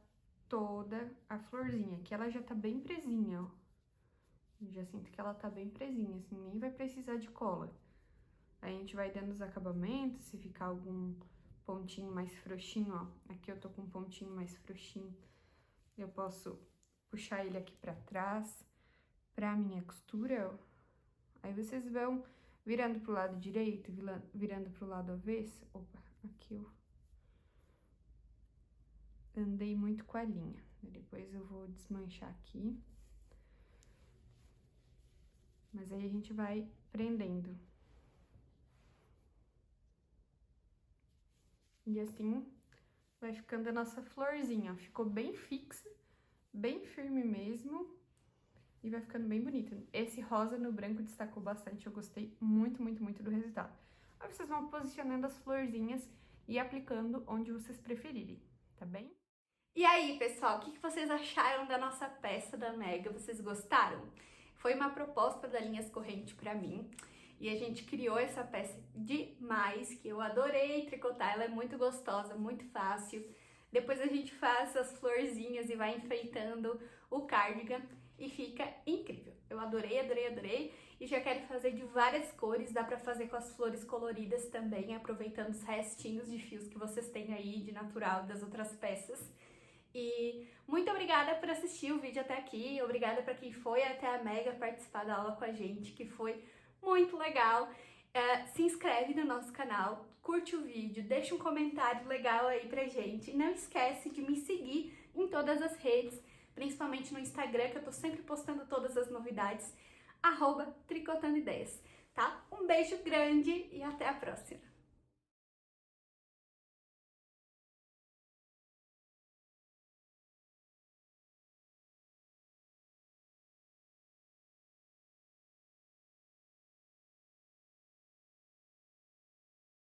toda a florzinha, que ela já tá bem presinha, ó. Já sinto que ela tá bem presinha, assim, nem vai precisar de cola. Aí a gente vai dando os acabamentos, se ficar algum pontinho mais frouxinho, ó. Aqui eu tô com um pontinho mais frouxinho, eu posso puxar ele aqui pra trás, pra minha costura, ó. Aí vocês vão virando pro lado direito, virando pro lado avesso. Opa, aqui eu andei muito com a linha. Depois eu vou desmanchar aqui. Mas aí a gente vai prendendo. E assim vai ficando a nossa florzinha, ó. Ficou bem fixa, bem firme mesmo. E vai ficando bem bonita. Esse rosa no branco destacou bastante, eu gostei muito, muito, muito do resultado. Aí vocês vão posicionando as florzinhas e aplicando onde vocês preferirem, tá bem? E aí, pessoal, o que vocês acharam da nossa peça da Mega? Vocês gostaram? Foi uma proposta da Linhas Corrente pra mim. E a gente criou essa peça demais, que eu adorei tricotar. Ela é muito gostosa, muito fácil. Depois a gente faz as florzinhas e vai enfeitando o cardigan e fica incrível. Eu adorei, adorei, adorei. E já quero fazer de várias cores. Dá pra fazer com as flores coloridas também, aproveitando os restinhos de fios que vocês têm aí de natural das outras peças. E muito obrigada por assistir o vídeo até aqui. Obrigada para quem foi até a Mega participar da aula com a gente, que foi muito legal. Se inscreve no nosso canal, curte o vídeo, deixa um comentário legal aí pra gente. E não esquece de me seguir em todas as redes, principalmente no Instagram, que eu tô sempre postando todas as novidades, @tricotandideias, tá? Um beijo grande e até a próxima!